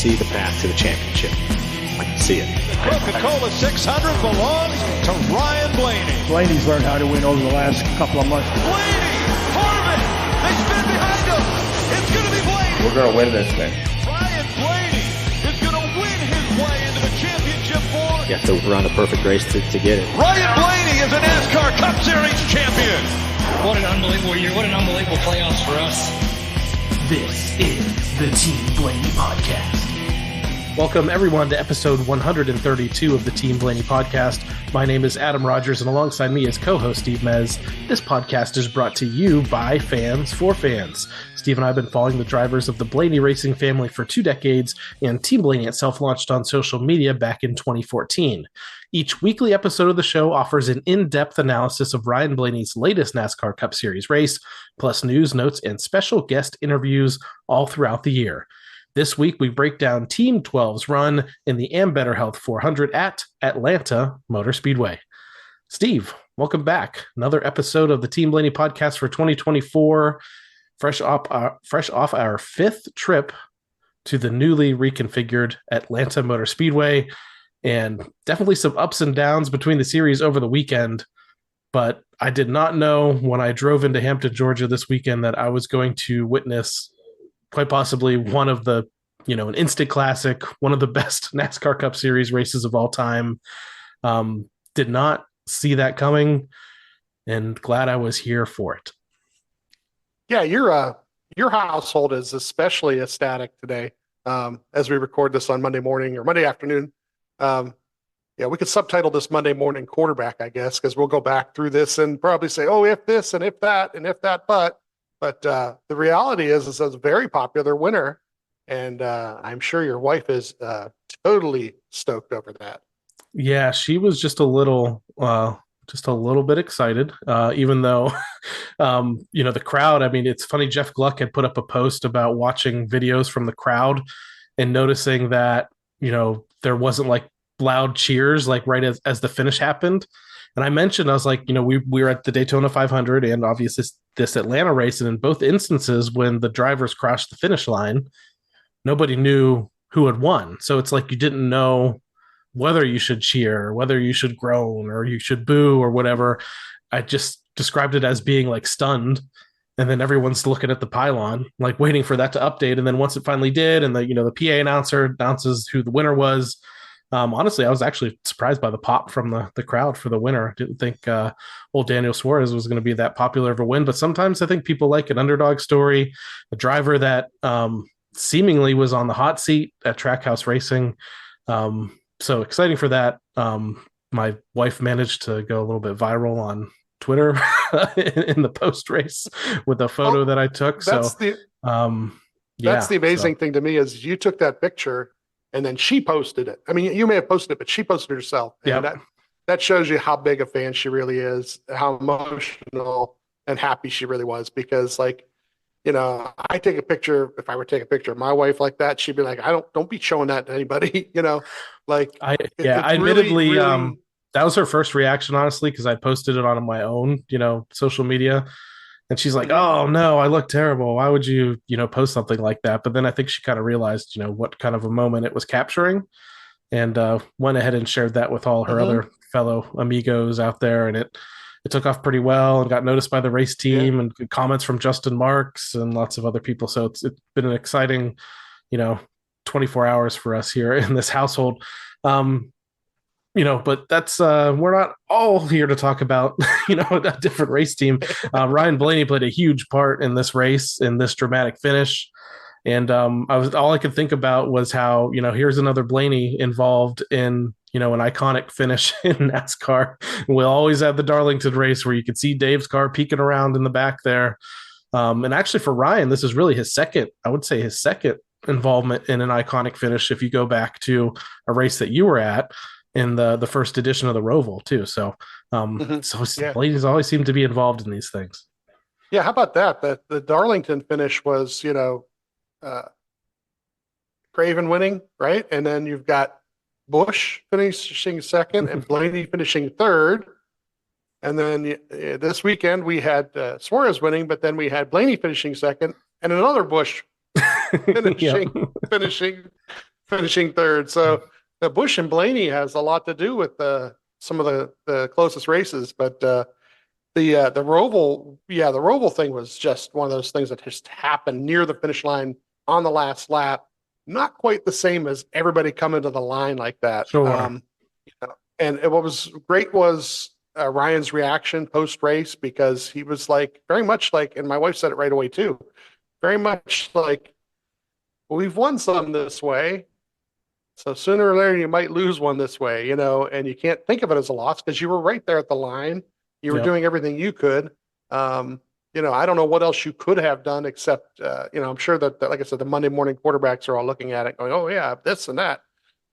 see the path to the championship. I can see it. The Coca-Cola 600 belongs to Ryan Blaney. Blaney's learned how to win over the last couple of months. Blaney! Harmon! They spin behind him! It's going to be Blaney! We're going to win this thing. Ryan Blaney is going to win his way into the championship for... You have to run a perfect race to get it. Ryan Blaney is a NASCAR Cup Series champion! What an unbelievable year. What an unbelievable playoffs for us. This is the Team Blaney Podcast. Welcome, everyone, to episode 132 of the Team Blaney Podcast. My name is Adam Rogers, and alongside me is co-host Steve Mez. This podcast is brought to you by fans for fans. Steve and I have been following the drivers of the Blaney racing family for 2 decades, and Team Blaney itself launched on social media back in 2014. Each weekly episode of the show offers an in-depth analysis of Ryan Blaney's latest NASCAR Cup Series race, plus news, notes, and special guest interviews all throughout the year. This week, we break down Team 12's run in the Am Better Health 400 at Atlanta Motor Speedway. Steve, welcome back. Another episode of the Team Blaney Podcast for 2024, fresh off our 5th trip to the newly reconfigured Atlanta Motor Speedway, and definitely some ups and downs between the series over the weekend. But I did not know when I drove into Hampton, Georgia this weekend that I was going to witness quite possibly one of the, an instant classic, one of the best NASCAR Cup Series races of all time. Did not see that coming, and glad I was here for it. Yeah, your household is especially ecstatic today as we record this on Monday morning or Monday afternoon. Yeah, we could subtitle this Monday morning quarterback, I guess, because we'll go back through this and probably say, oh, if this and if that and if that, but the reality is it's a very popular winner, and I'm sure your wife is totally stoked over that. Yeah, she was just a little bit excited, even though, the crowd. I mean, it's funny. Jeff Gluck had put up a post about watching videos from the crowd and noticing that there wasn't like loud cheers like right as the finish happened. And I mentioned, I was like, we were at the Daytona 500 and obviously this Atlanta race. And in both instances, when the drivers crossed the finish line, nobody knew who had won. So it's like you didn't know whether you should cheer, whether you should groan or you should boo or whatever. I just described it as being like stunned. And then everyone's looking at the pylon, like waiting for that to update. And then once it finally did, and the PA announcer announces who the winner was, honestly, I was actually surprised by the pop from the crowd for the winner. Didn't think old Daniel Suarez was going to be that popular of a win, but sometimes I think people like an underdog story, a driver that seemingly was on the hot seat at Trackhouse Racing. So exciting for that. My wife managed to go a little bit viral on Twitter in the post race with a photo that I took. That's the amazing thing to me is you took that picture and then she posted it. I mean, you may have posted it, but she posted it herself. And that shows you how big a fan she really is, how emotional and happy she really was. Because I take a picture, if I were to take a picture of my wife like that, she'd be like, don't be showing that to anybody, admittedly, that was her first reaction, honestly, because I posted it on my own, social media. And she's like, oh, no, I look terrible. Why would you, post something like that? But then I think she kind of realized, what kind of a moment it was capturing and went ahead and shared that with all her other fellow amigos out there. And it took off pretty well and got noticed by the race team and comments from Justin Marks and lots of other people. So it's been an exciting, 24 hours for us here in this household. But that's we're not all here to talk about, a different race team. Ryan Blaney played a huge part in this race, in this dramatic finish. And all I could think about was how, here's another Blaney involved in, an iconic finish in NASCAR. We'll always have the Darlington race where you could see Dave's car peeking around in the back there. And actually for Ryan, this is really his second involvement in an iconic finish. If you go back to a race that you were at, in the first edition of the Roval too. So, Blaney's always seemed to be involved in these things. Yeah. How about that? The Darlington finish was, Craven winning, right? And then you've got Busch finishing second and Blaney finishing third. And then this weekend we had Suarez winning, but then we had Blaney finishing second and another Busch finishing finishing third. So Busch and Blaney has a lot to do with some of the closest races, but the Roval, the Roval thing was just one of those things that just happened near the finish line on the last lap. Not quite the same as everybody coming to the line like that. Sure. And what was great was Ryan's reaction post race, because he was like very much like, and my wife said it right away too, very much like, well, we've won some this way. So sooner or later you might lose one this way, and you can't think of it as a loss because you were right there at the line. You were Yep. doing everything you could. I don't know what else you could have done except, I'm sure that, like I said, the Monday morning quarterbacks are all looking at it going, oh yeah, this and that.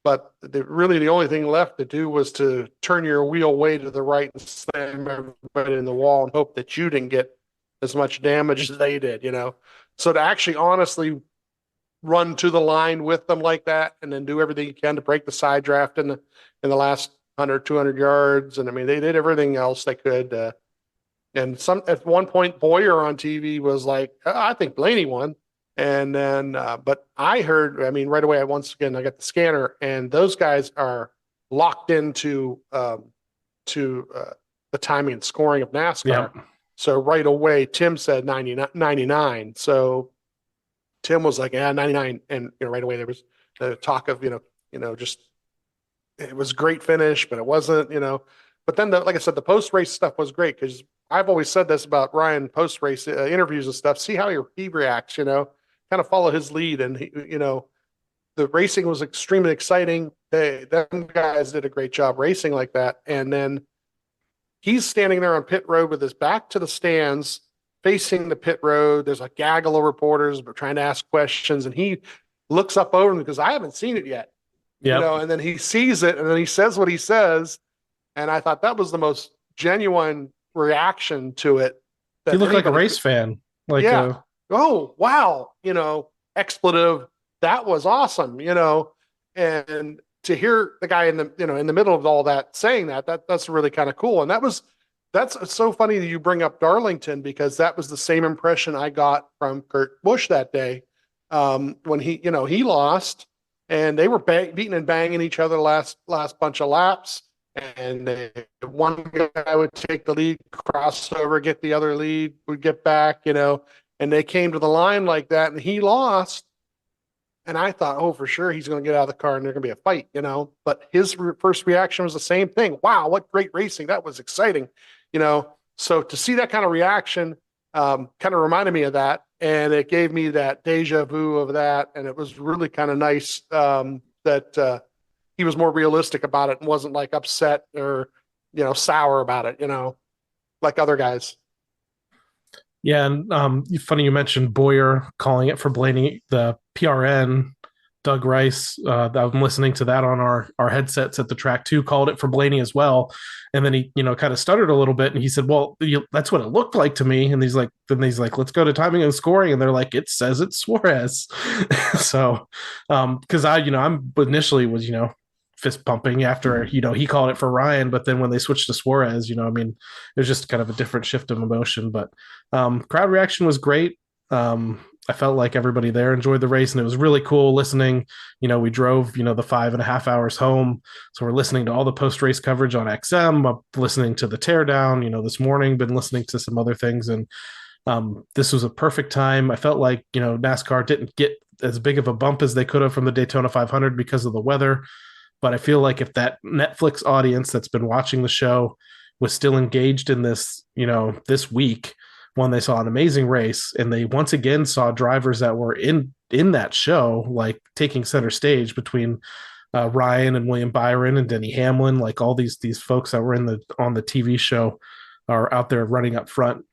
But really the only thing left to do was to turn your wheel way to the right and slam everybody in the wall and hope that you didn't get as much damage as they did, So to actually honestly run to the line with them like that and then do everything you can to break the side draft in the last 100, 200 yards. And I mean, they did everything else they could. And at one point, Boyer on TV was like, I think Blaney won. And then, but I heard, right away, I got the scanner, and those guys are locked into the timing and scoring of NASCAR. Yep. So right away, Tim said 99. So Tim was like, 99. And right away there was the talk of, just, it was a great finish, but it wasn't, but then like I said, the post-race stuff was great, because I've always said this about Ryan post-race interviews and stuff. See how he reacts, kind of follow his lead. And the racing was extremely exciting. Them guys did a great job racing like that. And then he's standing there on pit road with his back to the stands, facing the pit road. There's a gaggle of reporters trying to ask questions, and he looks up over them because I haven't seen it yet. Yep. And then he sees it, and then he says what he says. And I thought that was the most genuine reaction to it. He looked like a race fan. Like, yeah. Oh, wow. Expletive. That was awesome, and to hear the guy in the middle of all that saying that's really kind of cool. And that's so funny that you bring up Darlington, because that was the same impression I got from Kurt Busch that day. When he lost, and they were beating and banging each other last bunch of laps. And one guy would take the lead, cross over, get the other lead, would get back, and they came to the line like that, and he lost. And I thought, oh, for sure he's going to get out of the car and there's going to be a fight, But his first reaction was the same thing. Wow, what great racing. That was exciting, So to see that kind of reaction kind of reminded me of that. And it gave me that deja vu of that. And it was really kind of nice that he was more realistic about it and wasn't like upset or, sour about it, like other guys. Yeah, and funny you mentioned Boyer calling it for Blaney. The PRN, Doug Rice, I'm listening to that on our headsets at the track too, called it for Blaney as well. And then he, kind of stuttered a little bit, and he said, well, that's what it looked like to me. And he's like, let's go to timing and scoring. And they're like, it says it's Suarez. So, because I'm initially was, fist pumping after, he called it for Ryan, but then when they switched to Suarez, it was just kind of a different shift of emotion. But crowd reaction was great. I felt like everybody there enjoyed the race, and it was really cool listening. We drove, the 5.5 hours home. So we're listening to all the post-race coverage on XM, listening to the teardown, this morning, been listening to some other things. And this was a perfect time. I felt like, NASCAR didn't get as big of a bump as they could have from the Daytona 500 because of the weather. But I feel like if that Netflix audience that's been watching the show was still engaged in this, this week, when they saw an amazing race, and they once again saw drivers that were in that show, like taking center stage between Ryan and William Byron and Denny Hamlin, like all these folks that were on the TV show are out there running up front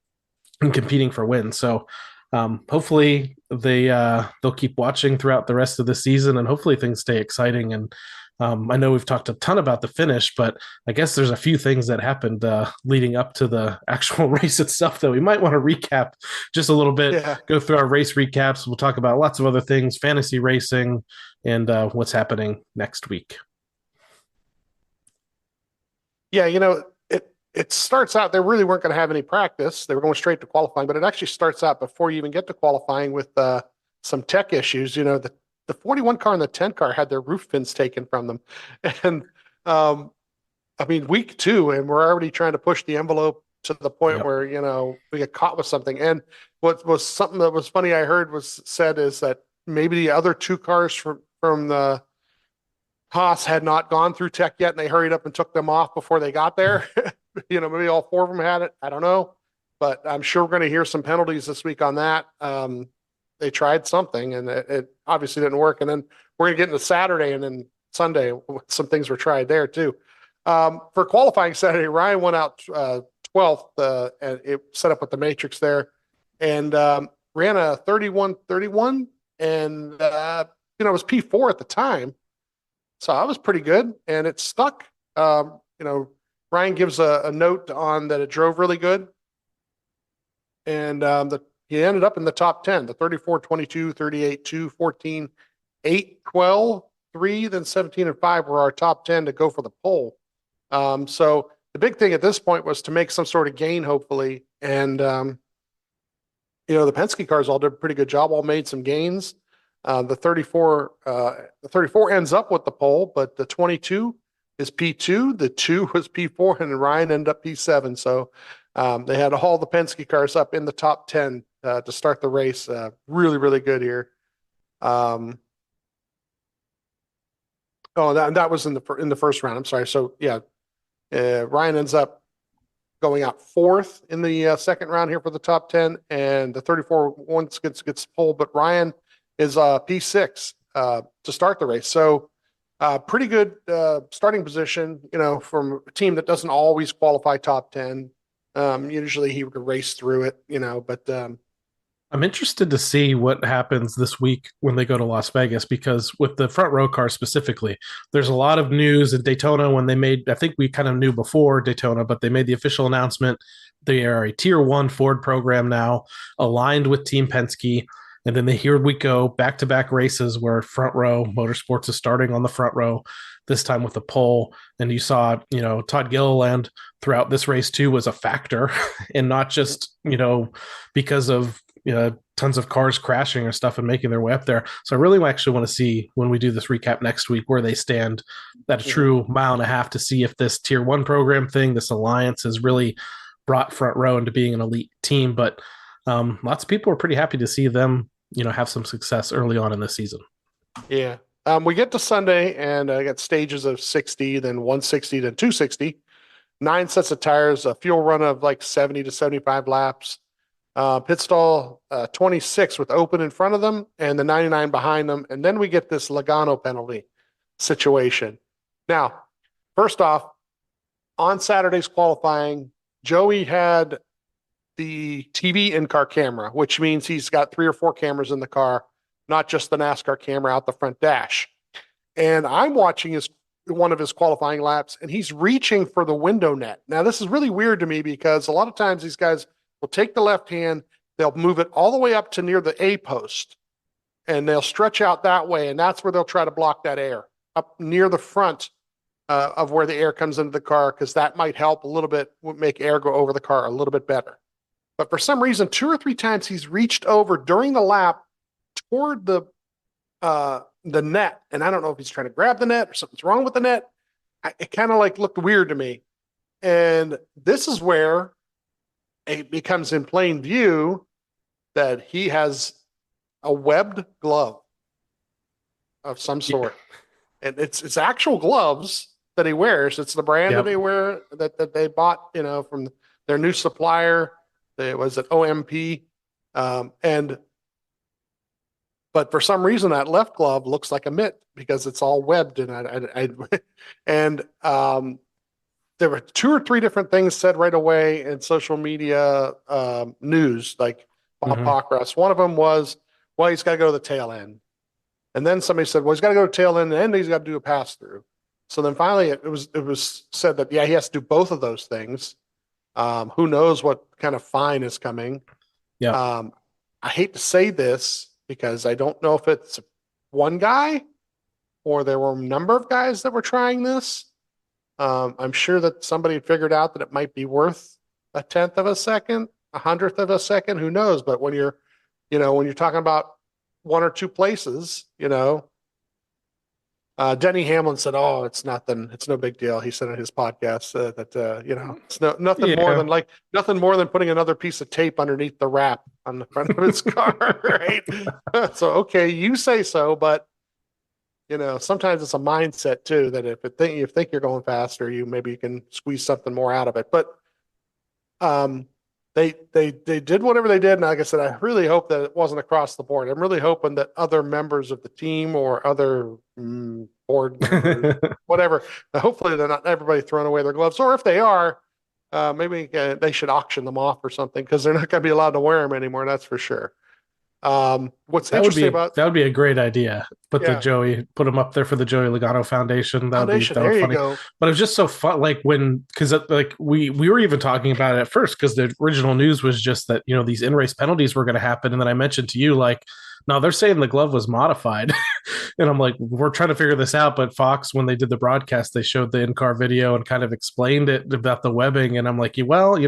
and competing for wins. So hopefully they'll keep watching throughout the rest of the season, and hopefully things stay exciting. And I know we've talked a ton about the finish, but I guess there's a few things that happened leading up to the actual race itself that we might want to recap just a little bit, Go through our race recaps. We'll talk about lots of other things, fantasy racing, and what's happening next week. Yeah, it starts out, they really weren't going to have any practice. They were going straight to qualifying, but it actually starts out before you even get to qualifying with some tech issues. The the 41 car and the 10 car had their roof fins taken from them. And I mean, week 2, and we're already trying to push the envelope to the point where, we get caught with something. And what was something that was funny I heard was said is that maybe the other 2 cars from the Haas had not gone through tech yet, and they hurried up and took them off before they got there. Maybe all 4 of them had it. I don't know. But I'm sure we're going to hear some penalties this week on that. They tried something, and it obviously didn't work. And then we're going to get into Saturday and then Sunday. Some things were tried there, too. For qualifying Saturday, Ryan went out 12th, and it set up with the matrix there, and ran a 31:31, and it was P4 at the time, so I was pretty good, and it stuck. Ryan gives a note on that it drove really good, and he ended up in the top 10, the 34:22, 38:2, 14, 8, 12, 3, then 17 and 5 were our top 10 to go for the pole. So the big thing at this point was to make some sort of gain, hopefully. And, the Penske cars all did a pretty good job, all made some gains. The 34 ends up with the pole, but the 22 is P2, the 2 was P4, and Ryan ended up P7. So they had all the Penske cars up in the top 10 to start the race. Really, really good here. That was in the first round. I'm sorry. So yeah, Ryan ends up going out 4th in the second round here for the top 10, and the 34 once gets pulled, but Ryan is P6 to start the race. So pretty good starting position, from a team that doesn't always qualify top 10. Usually he would race through it, but I'm interested to see what happens this week when they go to Las Vegas, because with the front row car specifically, there's a lot of news in Daytona when they made, I think we kind of knew before Daytona, but they made the official announcement. They are a tier 1 Ford program now, aligned with Team Penske. And then here we go, back-to-back races where front row motorsports is starting on the front row, this time with a pole. And you saw, Todd Gilliland throughout this race too was a factor, and not just, because of tons of cars crashing or stuff and making their way up there. So I really actually want to see, when we do this recap next week, where they stand at a true mile and a half, to see if this tier 1 program thing, this alliance, has really brought front row into being an elite team. But lots of people are pretty happy to see them, have some success early on in the season. Yeah. We get to Sunday, and I got stages of 60, then 160, then 260, 9 sets of tires, a fuel run of like 70 to 75 laps. Pit stall 26 with open in front of them and the 99 behind them. And then we get this Logano penalty situation. Now, first off, on Saturday's qualifying, Joey had the TV in-car camera, which means he's got 3 or 4 cameras in the car, not just the NASCAR camera out the front dash. And I'm watching one of his qualifying laps, and he's reaching for the window net. Now, this is really weird to me, because a lot of times these guys will take the left hand, they'll move it all the way up to near the A post, and they'll stretch out that way, and that's where they'll try to block that air up near the front of where the air comes into the car, because that might help a little bit, make air go over the car a little bit better. But for some reason, 2 or 3 times he's reached over during the lap toward the net, and I don't know if he's trying to grab the net or something's wrong with the net. It kind of looked weird to me, and this is where it becomes in plain view that he has a webbed glove of some sort. And it's actual gloves that he wears. It's the brand that they wear, that they bought, from their new supplier. It was at OMP. But for some reason, that left glove looks like a mitt because it's all webbed. And there were 2 or 3 different things said right away in social media news, like Bob Pockross. One of them was, well, he's got to go to the tail end. And then somebody said, well, he's got to go to the tail end, and he's got to do a pass through. So then finally it was said that, yeah, he has to do both of those things. Who knows what kind of fine is coming. Yeah. I hate to say this, because I don't know if it's one guy or there were a number of guys that were trying this. I'm sure that somebody had figured out that it might be worth 1/10 of a second, 100th of a second, who knows? But when you're talking about one or two places, Denny Hamlin said, "Oh, it's nothing. It's no big deal." He said on his podcast that it's nothing more Yeah. than putting another piece of tape underneath the wrap on the front of his car, right? So okay, you say so, but sometimes it's a mindset too that if you think you're going faster, maybe you can squeeze something more out of it. But they did whatever they did, and like I said, I really hope that it wasn't across the board. I'm really hoping that other members of the team or other board members, whatever, hopefully they're not everybody throwing away their gloves, or if they are, maybe they should auction them off or something because they're not going to be allowed to wear them anymore. That's for sure. What's interesting about that would be a great idea. Put them up there for the Joey Logano Foundation. That would be funny. Go. But it was just so fun, because we were even talking about it at first because the original news was just that these in race penalties were going to happen, and then I mentioned to you no, they're saying the glove was modified, and I'm like, we're trying to figure this out. But Fox, when they did the broadcast, they showed the in car video and kind of explained it about the webbing, and I'm like, well,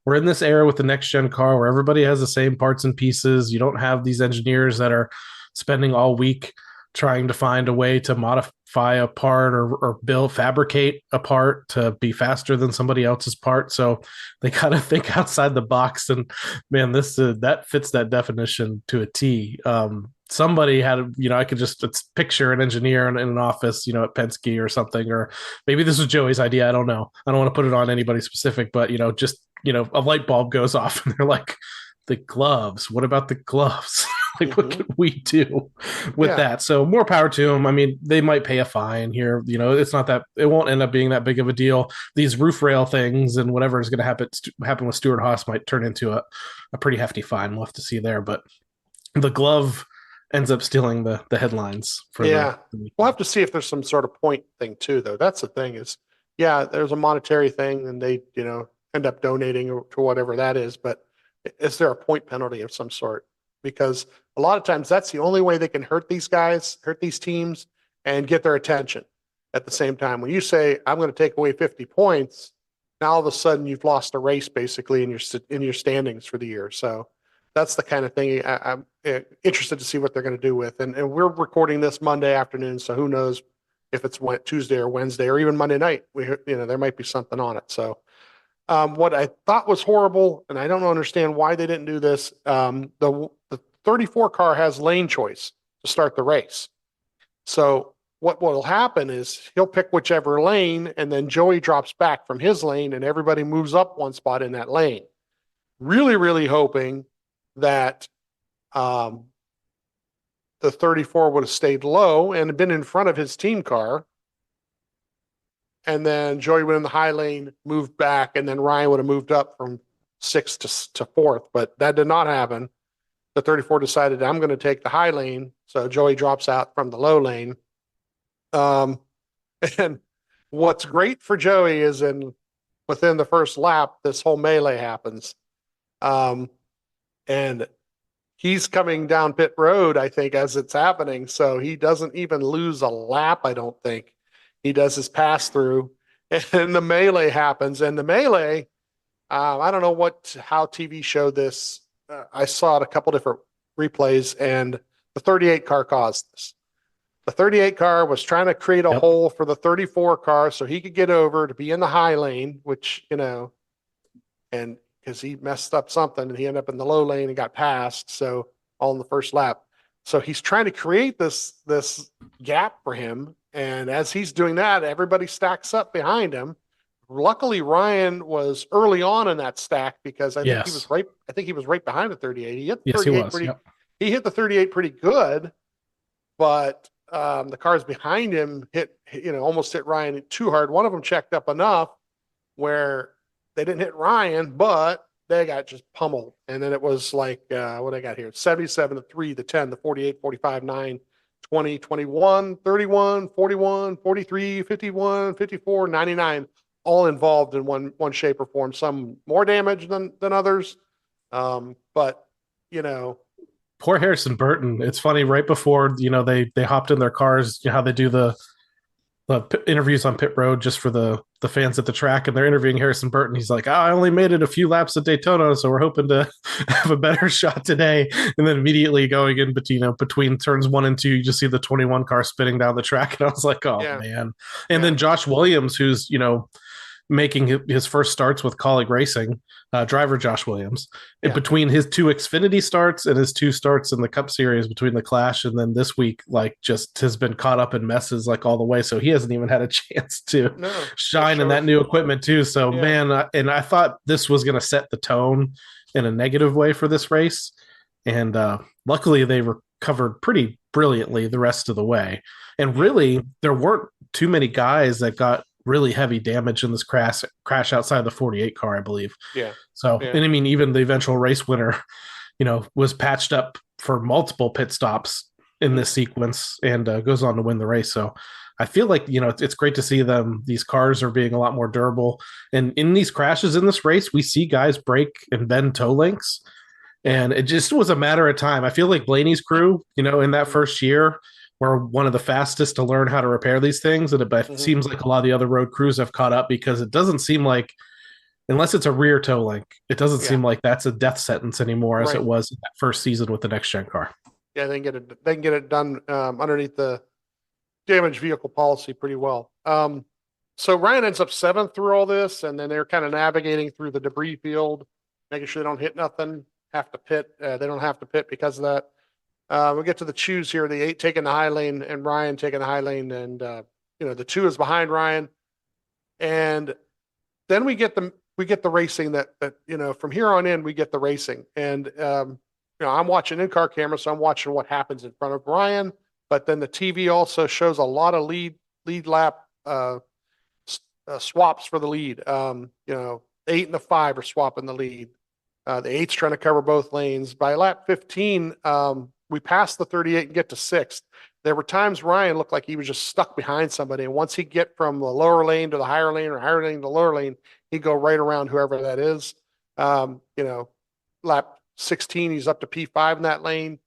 we're in this era with the next gen car where everybody has the same parts and pieces. You don't have these engineers that are spending all week trying to find a way to modify a part or fabricate a part to be faster than somebody else's part. So they kind of think outside the box, and man, that fits that definition to a T. Somebody had, I could just picture an engineer in an office, at Penske or something, or maybe this was Joey's idea. I don't know. I don't want to put it on anybody specific, but a light bulb goes off and they're like, the gloves, what about the gloves? What can we do with that? So more power to them. I mean, they might pay a fine here. It's not that, it won't end up being that big of a deal. These roof rail things and whatever is going to happen with Stuart Haas might turn into a pretty hefty fine. We'll have to see there. But the glove ends up stealing the headlines. We'll have to see if there's some sort of point thing too, though. That's the thing is, there's a monetary thing and they, end up donating to whatever that is. But is there a point penalty of some sort? Because a lot of times that's the only way they can hurt these guys, hurt these teams, and get their attention at the same time. When you say, I'm going to take away 50 points, now all of a sudden you've lost a race basically in your standings for the year. So that's the kind of thing I'm interested to see what they're going to do with. And we're recording this Monday afternoon, so who knows if it's Tuesday or Wednesday or even Monday night. There might be something on it. So what I thought was horrible, and I don't understand why they didn't do this, the 34 car has lane choice to start the race. So what will happen is he'll pick whichever lane, and then Joey drops back from his lane, and everybody moves up one spot in that lane. Really, really hoping that the 34 would have stayed low and been in front of his team car. And then Joey went in the high lane, moved back, and then Ryan would have moved up from sixth to fourth. But that did not happen. The 34 decided, I'm going to take the high lane. So Joey drops out from the low lane. And what's great for Joey is within the first lap, this whole melee happens. And he's coming down pit road, I think, as it's happening. So he doesn't even lose a lap, I don't think. He does his pass through, and the melee happens. And the melee, I don't know how TV showed this. I saw it a couple different replays, and the 38 car caused this. The 38 car was trying to create a hole for the 34 car so he could get over to be in the high lane, which, and because he messed up something and he ended up in the low lane and got passed. So all in the first lap. So he's trying to create this gap for him. And as he's doing that, everybody stacks up behind him. Luckily, Ryan was early on in that stack because I think he was right behind the 38. He hit the 38 he hit the 38 pretty good, but the cars behind him almost hit Ryan too hard. One of them checked up enough where they didn't hit Ryan, but they got just pummeled. And then it was like what I got here: 77 to 3, the 10, the 48, 45, 9. 20, 21, 31, 41, 43, 51, 54, 99, all involved in one shape or form. Some more damage than others. But, poor Harrison Burton. It's funny, right before, they hopped in their cars, how they do the interviews on pit road just for the the fans at the track, and they're interviewing Harrison Burton. He's like, I only made it a few laps at Daytona, so we're hoping to have a better shot today. And then immediately going in between turns 1 and 2, you just see the 21 car spinning down the track, and I was like, oh man. And then Josh Williams, who's making his first starts with Colleague Racing, driver Josh Williams, in between his 2 Xfinity starts and his 2 starts in the Cup Series, between the Clash and then this week, like, just has been caught up in messes like all the way. So he hasn't even had a chance to shine in that new equipment too. So man, and I thought this was going to set the tone in a negative way for this race, and luckily they recovered pretty brilliantly the rest of the way. And really, there weren't too many guys that got really heavy damage in this crash outside the 48 car, I believe. And I mean, even the eventual race winner, was patched up for multiple pit stops in this sequence, and goes on to win the race. So I feel like, it's great to see these cars are being a lot more durable. And in these crashes in this race, we see guys break and bend toe links, and it just was a matter of time. I feel like Blaney's crew, in that first year, we're one of the fastest to learn how to repair these things. And it seems like a lot of the other road crews have caught up, because it doesn't seem like, unless it's a rear toe link, it doesn't seem like that's a death sentence anymore as it was in that first season with the next gen car. Yeah, they can get it done underneath the damaged vehicle policy pretty well. So Ryan ends up 7th through all this, and then they're kind of navigating through the debris field, making sure they don't hit nothing, have to pit. They don't have to pit because of that. We'll get to the choose here. The 8 taking the high lane and Ryan taking the high lane, and the 2 is behind Ryan. And then we get the racing that from here on in we get the racing. And I'm watching in-car camera, so I'm watching what happens in front of Ryan, but then the TV also shows a lot of lead lap swaps for the lead. 8 and the 5 are swapping the lead. The 8's trying to cover both lanes. By lap 15, we passed the 38 and get to 6th. There were times Ryan looked like he was just stuck behind somebody. And once he'd get from the lower lane to the higher lane, or higher lane to the lower lane, he'd go right around whoever that is. Lap 16, he's up to P5 in that lane.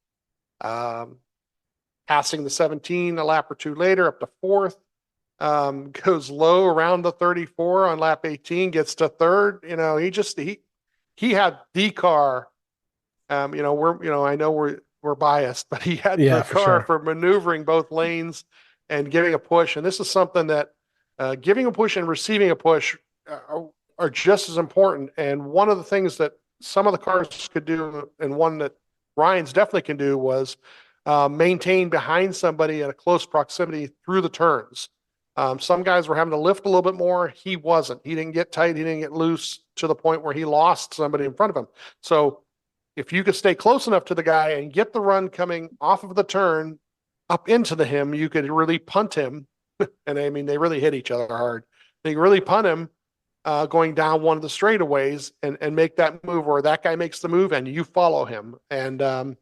Passing the 17 a lap or 2 later, up to 4th. Goes low around the 34 on lap 18, gets to 3rd. He had the car. I know we're biased, but he had the car for maneuvering both lanes and giving a push. And this is something that giving a push and receiving a push are just as important. And one of the things that some of the cars could do, and one that Ryan's definitely can do, was maintain behind somebody at a close proximity through the turns. Some guys were having to lift a little bit more. He wasn't. He didn't get tight. He didn't get loose to the point where he lost somebody in front of him. So if you could stay close enough to the guy and get the run coming off of the turn up into him, you could really punt him. And I mean, they really hit each other hard. They really punt him going down one of the straightaways and make that move, where that guy makes the move and you follow him. And,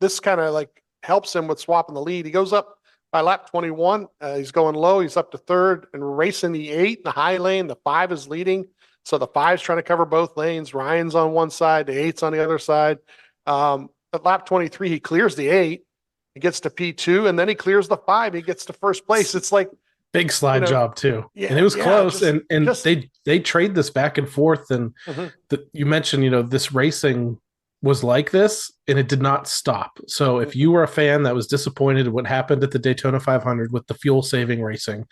this kind of like helps him with swapping the lead. He goes up by lap 21. He's going low. He's up to 3rd and racing the 8 in the high lane. The 5 is leading. So the 5's trying to cover both lanes. Ryan's on one side, the 8's on the other side. At lap 23, he clears the 8. He gets to P2, and then he clears the 5. He gets to first place. It's like big slide job too. Yeah, and it was close. They trade this back and forth. And you mentioned, this racing was like this, and it did not stop. So if you were a fan that was disappointed in what happened at the Daytona 500 with the fuel saving racing,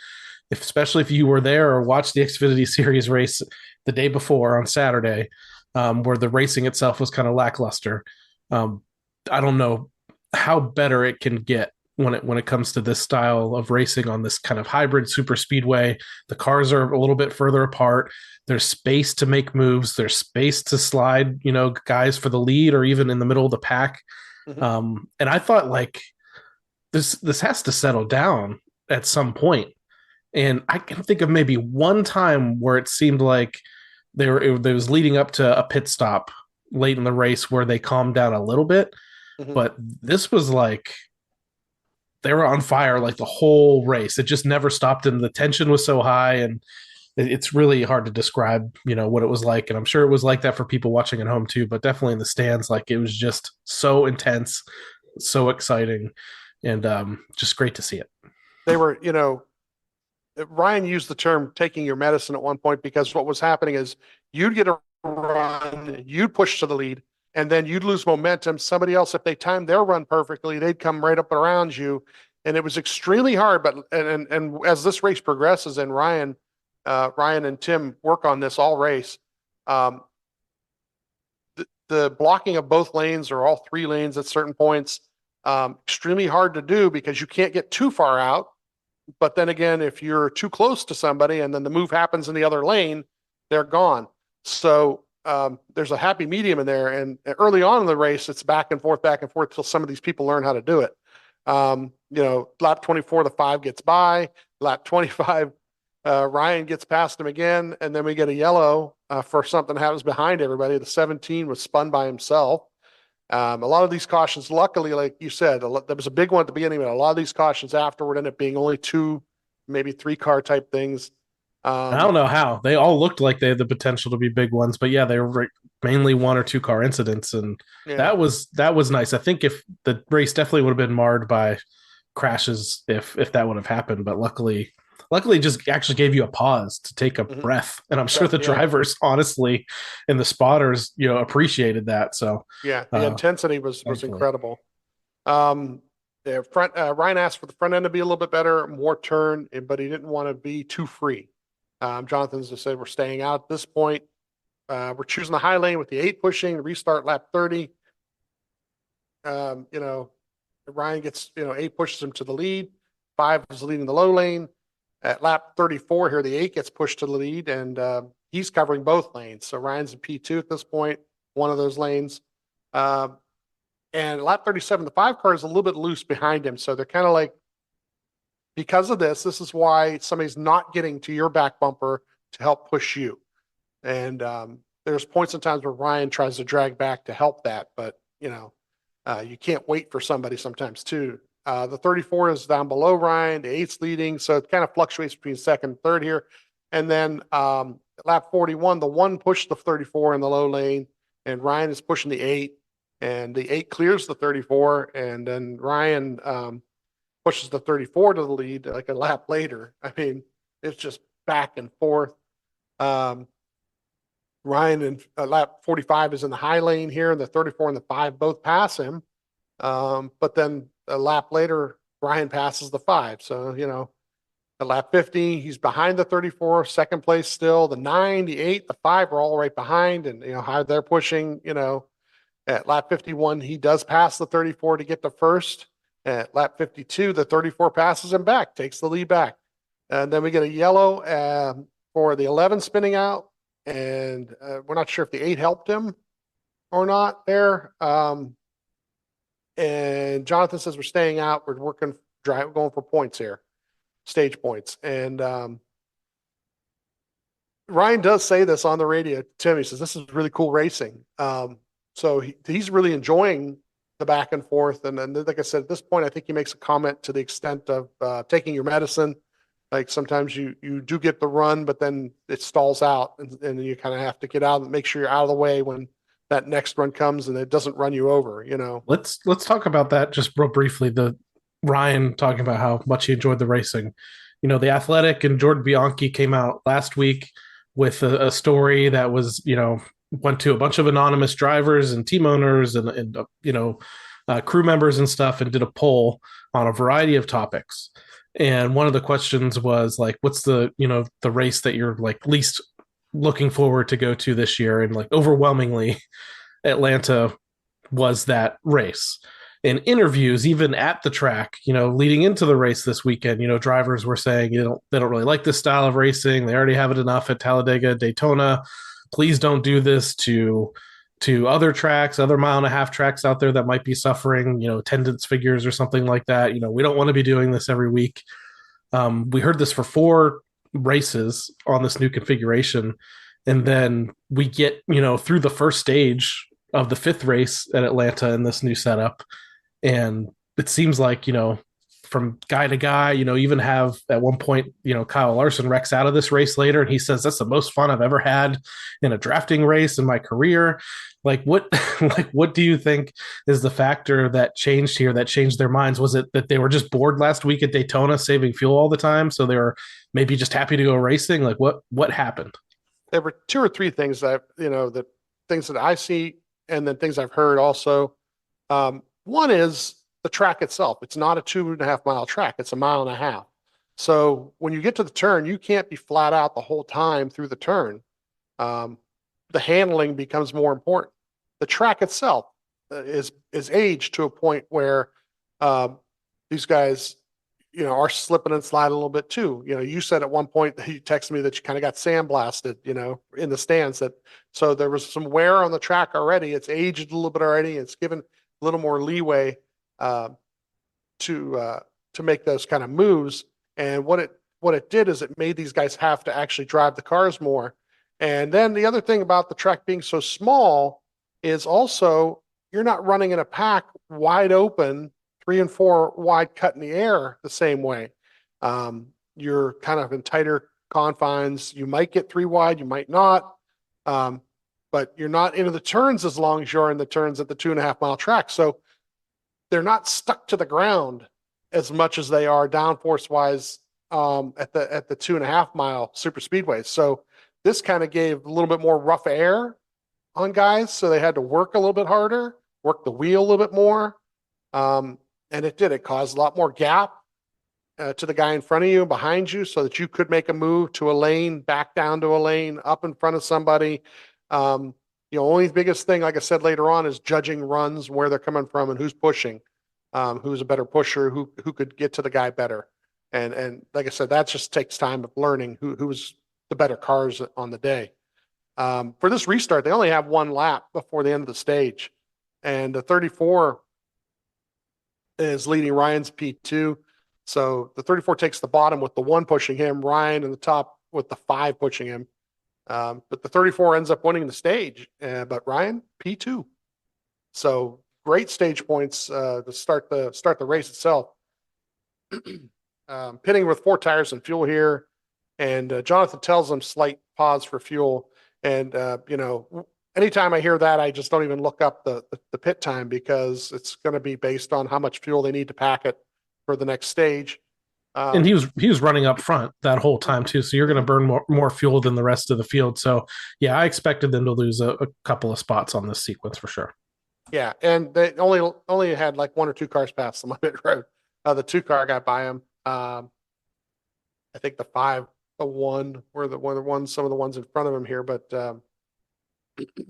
especially if you were there or watched the Xfinity Series race the day before on Saturday, where the racing itself was kind of lackluster, I don't know how better it can get when it comes to this style of racing on this kind of hybrid super speedway. The cars are a little bit further apart. There's space to make moves. There's space to slide, guys for the lead or even in the middle of the pack. And I thought, like, this has to settle down at some point. And I can think of maybe one time where it seemed like it was leading up to a pit stop late in the race where they calmed down a little bit. But this was like they were on fire like the whole race. It just never stopped, and the tension was so high, and it's really hard to describe, what it was like. And I'm sure it was like that for people watching at home too, but definitely in the stands, like, it was just so intense, so exciting, and just great to see it. They were, Ryan used the term taking your medicine at one point, because what was happening is you'd get a run, you'd push to the lead, and then you'd lose momentum. Somebody else, if they timed their run perfectly, they'd come right up around you. And it was extremely hard. But and as this race progresses, and Ryan and Tim work on this all race, the blocking of both lanes, or all three lanes at certain points, extremely hard to do, because you can't get too far out. But then again, if you're too close to somebody and then the move happens in the other lane, they're gone. So there's a happy medium in there. And early on in the race, it's back and forth till some of these people learn how to do it. Lap 24, the 5 gets by. Lap 25, Ryan gets past him again, and then we get a yellow for something that happens behind everybody. The 17 was spun by himself. A lot of these cautions, luckily, like you said, there was a big one at the beginning, but a lot of these cautions afterward ended up being only 2, maybe 3 car type things. I don't know how. They all looked like they had the potential to be big ones, but yeah, they were mainly 1 or 2 car incidents, and that was nice. I think if the race definitely would have been marred by crashes if that would have happened, but luckily just actually gave you a pause to take a breath, and I'm sure the drivers, honestly, and the spotters, appreciated that. So the intensity was incredible. Ryan asked for the front end to be a little bit better, more turn, but he didn't want to be too free. Jonathan's just said we're staying out at this point. We're choosing the high lane with the 8 pushing, restart lap 30. Ryan gets, 8 pushes him to the lead. 5 is leading the low lane. At lap 34 here, the 8 gets pushed to the lead, and he's covering both lanes. So Ryan's in P2 at this point, one of those lanes. And lap 37, the 5 car is a little bit loose behind him. So they're kind of like, because of this is why somebody's not getting to your back bumper to help push you. And there's points and times where Ryan tries to drag back to help that, but you can't wait for somebody sometimes too. The 34 is down below Ryan, the 8's leading, so it kind of fluctuates between second and third here. And then lap 41, the 1 pushed the 34 in the low lane, and Ryan is pushing the 8, and the 8 clears the 34, and then Ryan pushes the 34 to the lead like a lap later. I mean, it's just back and forth. Ryan in lap 45 is in the high lane here, and the 34 and the 5 both pass him. But then a lap later, Ryan passes the 5. So, at lap 50, he's behind the 34, second place still. The 9, the 8, the 5 are all right behind, and, how they're pushing, at lap 51, he does pass the 34 to get to first. At lap 52, the 34 passes him back, takes the lead back. And then we get a yellow for the 11 spinning out. And we're not sure if the 8 helped him or not there. And Jonathan says we're staying out. We're going for points here, stage points. And Ryan does say this on the radio. Tim, he says, this is really cool racing. So he's really enjoying the back and forth. And then, like I said, at this point, I think he makes a comment to the extent of taking your medicine. Like sometimes you do get the run, but then it stalls out, and you kind of have to get out and make sure you're out of the way when that next run comes and it doesn't run you over, Let's talk about that just real briefly. The Ryan talking about how much he enjoyed the racing. The Athletic and Jordan Bianchi came out last week with a story that was, went to a bunch of anonymous drivers and team owners and crew members and stuff, and did a poll on a variety of topics. And one of the questions was like, what's the race that you're like least looking forward to go to this year? And like overwhelmingly, Atlanta was that race. In interviews, even at the track, leading into the race this weekend, drivers were saying they don't really like this style of racing. They already have it enough at Talladega, Daytona. Please don't do this to other tracks, other mile-and-a-half tracks out there that might be suffering, attendance figures or something like that. We don't want to be doing this every week. We heard this for 4 races on this new configuration, and then we get through the first stage of the 5th race at Atlanta in this new setup, and it seems like from guy to guy. Even have at one point, Kyle Larson wrecks out of this race later, and he says that's the most fun I've ever had in a drafting race in my career. Like what, like what do you think is the factor that changed here, that changed their minds? Was it that they were just bored last week at Daytona, saving fuel all the time, so they were maybe just happy to go racing? Like what happened? There were two or three things that things that I see, and then things I've heard also. One is the track itself. It's not a 2.5 mile track. It's a mile and a half. So when you get to the turn, you can't be flat out the whole time through the turn. The handling becomes more important. The track itself is aged to a point where these guys, are slipping and sliding a little bit too. You said at one point that you texted me that you kind of got sandblasted, in the stands. So there was some wear on the track already. It's aged a little bit already. It's given a little more leeway to make those kind of moves. And what it did is it made these guys have to actually drive the cars more. And then the other thing about the track being so small is also you're not running in a pack wide open, 3 and 4 wide cut in the air the same way. You're kind of in tighter confines. You might get 3 wide, you might not. But you're not into the turns as long as you're in the turns at the 2.5 mile track. So they're not stuck to the ground as much as they are downforce wise at the 2.5 mile super speedways. So this kind of gave a little bit more rough air on guys. So they had to work a little bit harder, work the wheel a little bit more. And it caused a lot more gap to the guy in front of you and behind you, so that you could make a move to a lane, back down to a lane, up in front of somebody. Only the biggest thing, like I said later on, is judging runs, where they're coming from and who's pushing, who's a better pusher, who could get to the guy better. And like I said, that just takes time of learning who's the better cars on the day. For this restart, they only have 1 lap before the end of the stage, and the 34 is leading Ryan's P2. So the 34 takes the bottom with the 1 pushing him, Ryan in the top with the 5 pushing him. But the 34 ends up winning the stage, but Ryan P2. So great stage points to start the race itself. Pitting with 4 tires and fuel here, and Jonathan tells them slight pause for fuel. And anytime I hear that, I just don't even look up the pit time, because it's going to be based on how much fuel they need to pack it for the next stage. And he was running up front that whole time too, so you're going to burn more fuel than the rest of the field. So yeah, I expected them to lose a couple of spots on this sequence for sure. Yeah, and they only had like 1 or 2 cars past them on pit road. The 2 car got by them. I think the 5, the 1 were some of the ones in front of him here, but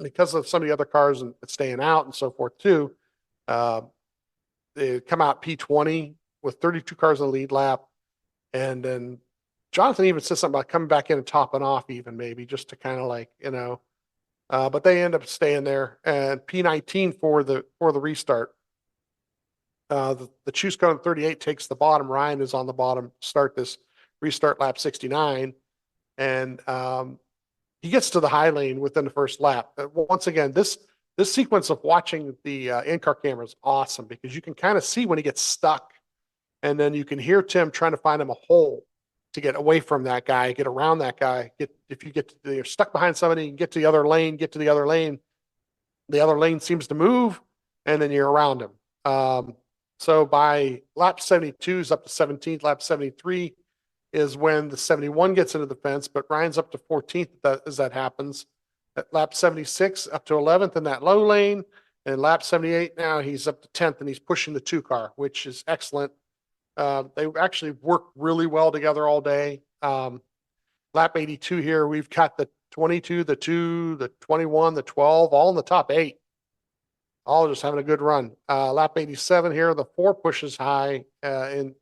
because of some of the other cars and staying out and so forth too, they come out P20 with 32 cars in the lead lap. And then Jonathan even says something about coming back in and topping off, even maybe just to kind of but they end up staying there. And P19 for the restart. The choose code 38 takes the bottom. Ryan is on the bottom. Start this restart lap 69, and he gets to the high lane within the first lap. Once again, this sequence of watching the in-car camera is awesome, because you can kind of see when he gets stuck. And then you can hear Tim trying to find him a hole to get away from that guy, get around that guy. You're stuck behind somebody, you can get to the other lane, the other lane seems to move, and then you're around him. So by lap 72 is up to 17th, lap 73 is when the 71 gets into the fence, but Ryan's up to 14th as that happens. At lap 76 up to 11th in that low lane, and lap 78 now he's up to 10th, and he's pushing the 2 car, which is excellent. They actually work really well together all day. Lap 82 here, we've got the 22, the 2, the 21, the 12, all in the top 8. All just having a good run. Lap 87 here, the 4 pushes high, and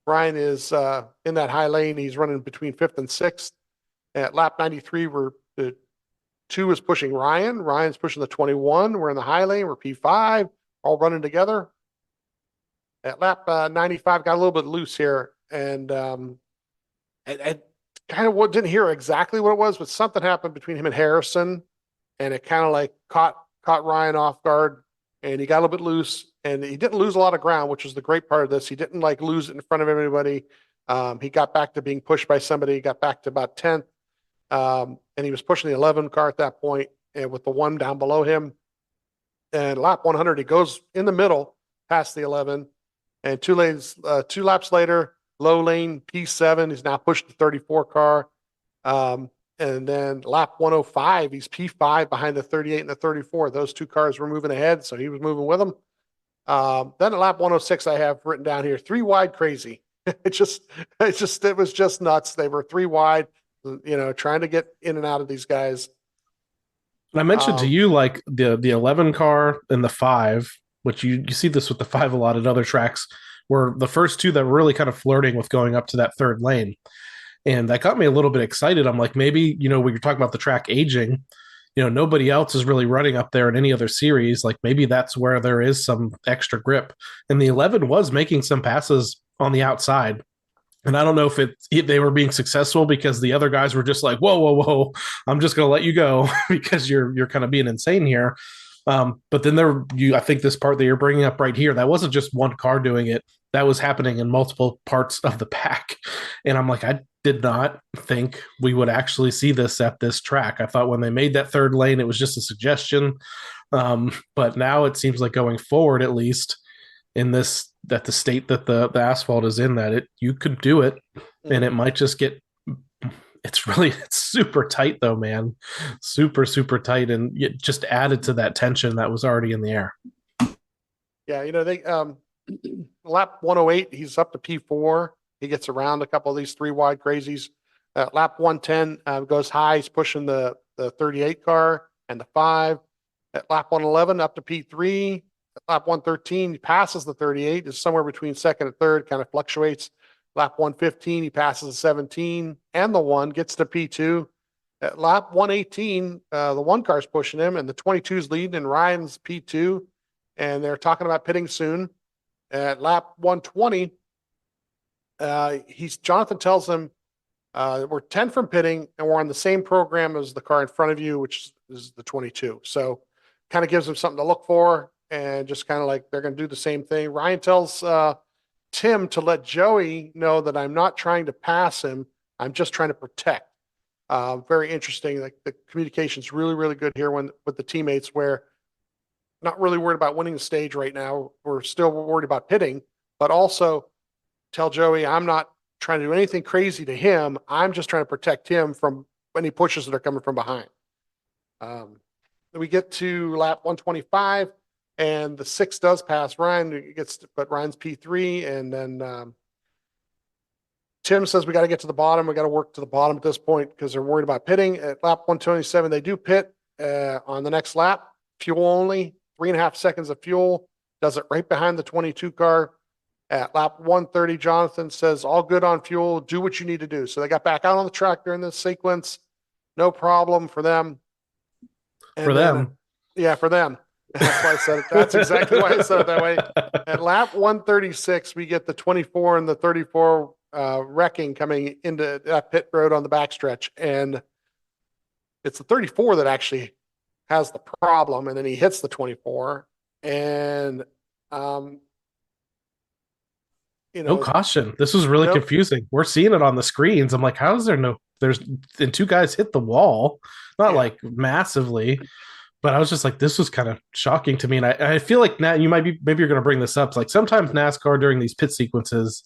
Ryan is in that high lane. He's running between 5th and 6th. At lap 93, the 2 is pushing Ryan. Ryan's pushing the 21. We're in the high lane. We're P5, all running together. At lap 95, got a little bit loose here, and I kind of didn't hear exactly what it was, but something happened between him and Harrison, and it kind of like caught Ryan off guard, and he got a little bit loose, and he didn't lose a lot of ground, which was the great part of this. He didn't like lose it in front of everybody. He got back to being pushed by somebody. He got back to about 10th, and he was pushing the 11 car at that point, and with the one down below him. And lap 100, he goes in the middle past the 11, and two laps later, low lane P7. He's now pushed the 34 car. And then lap 105, he's P5 behind the 38 and the 34. Those two cars were moving ahead, so he was moving with them. Then at lap 106, I have written down here, 3 wide crazy. It was just nuts. They were 3 wide, trying to get in and out of these guys. And I mentioned to you like the 11 car and the 5, which you see this with the 5 a lot at other tracks, were the first two that were really kind of flirting with going up to that third lane. And that got me a little bit excited. I'm like, maybe, when you're talking about the track aging, nobody else is really running up there in any other series. Like maybe that's where there is some extra grip. And the 11 was making some passes on the outside. And I don't know if they were being successful because the other guys were just like, whoa, whoa, whoa, I'm just going to let you go because you're kind of being insane here. But then I think this part that you're bringing up right here, that wasn't just one car doing it. That was happening in multiple parts of the pack. And I'm like, I did not think we would actually see this at this track. I thought when they made that third lane, it was just a suggestion. But now it seems like going forward, at least in the state that the asphalt is in, that you could do it, and it might just get. It's super tight though, man. Super, super tight, and it just added to that tension that was already in the air. Yeah, they lap 108, he's up to P4. He gets around a couple of these 3 wide crazies. Lap 110 goes high. He's pushing the 38 car and the 5. At lap 111 up to P3. At lap 113, he passes the 38. Is somewhere between second and third, kind of fluctuates. Lap 115, he passes the 17 and the 1, gets to P2. At lap 118, the 1 car's pushing him, and the 22's leading, and Ryan's P2, and they're talking about pitting soon. At lap 120, Jonathan tells him, we're 10 from pitting, and we're on the same program as the car in front of you, which is the 22. So kind of gives him something to look for, and just kind of like they're going to do the same thing. Ryan tells Tim to let Joey know that I'm not trying to pass him. I'm just trying to protect. Very interesting. Like the communication's really, really good here with the teammates, where not really worried about winning the stage right now. We're still worried about pitting, but also tell Joey, I'm not trying to do anything crazy to him. I'm just trying to protect him from any pushes that are coming from behind. We get to lap 125, and the 6 does pass Ryan. But Ryan's P3, and then Tim says we got to get to the bottom. We got to work to the bottom at this point because they're worried about pitting. At lap 127, they do pit on the next lap. Fuel only, 3.5 seconds of fuel. Does it right behind the 22 car. At lap 130, Jonathan says, all good on fuel. Do what you need to do. So they got back out on the track during this sequence. No problem for them. And for then, them. Yeah, for them. That's why I said it. That's exactly why I said it that way. At lap 136, we get the 24 and the 34 wrecking coming into that pit road on the backstretch. And it's the 34 that actually has the problem. And then he hits the 24. And, no caution. This was really confusing. We're seeing it on the screens. I'm like, how is there's 2 guys hit the wall, not like massively, but I was just like, this was kind of shocking to me. And I feel like now maybe you're going to bring this up. It's like sometimes NASCAR during these pit sequences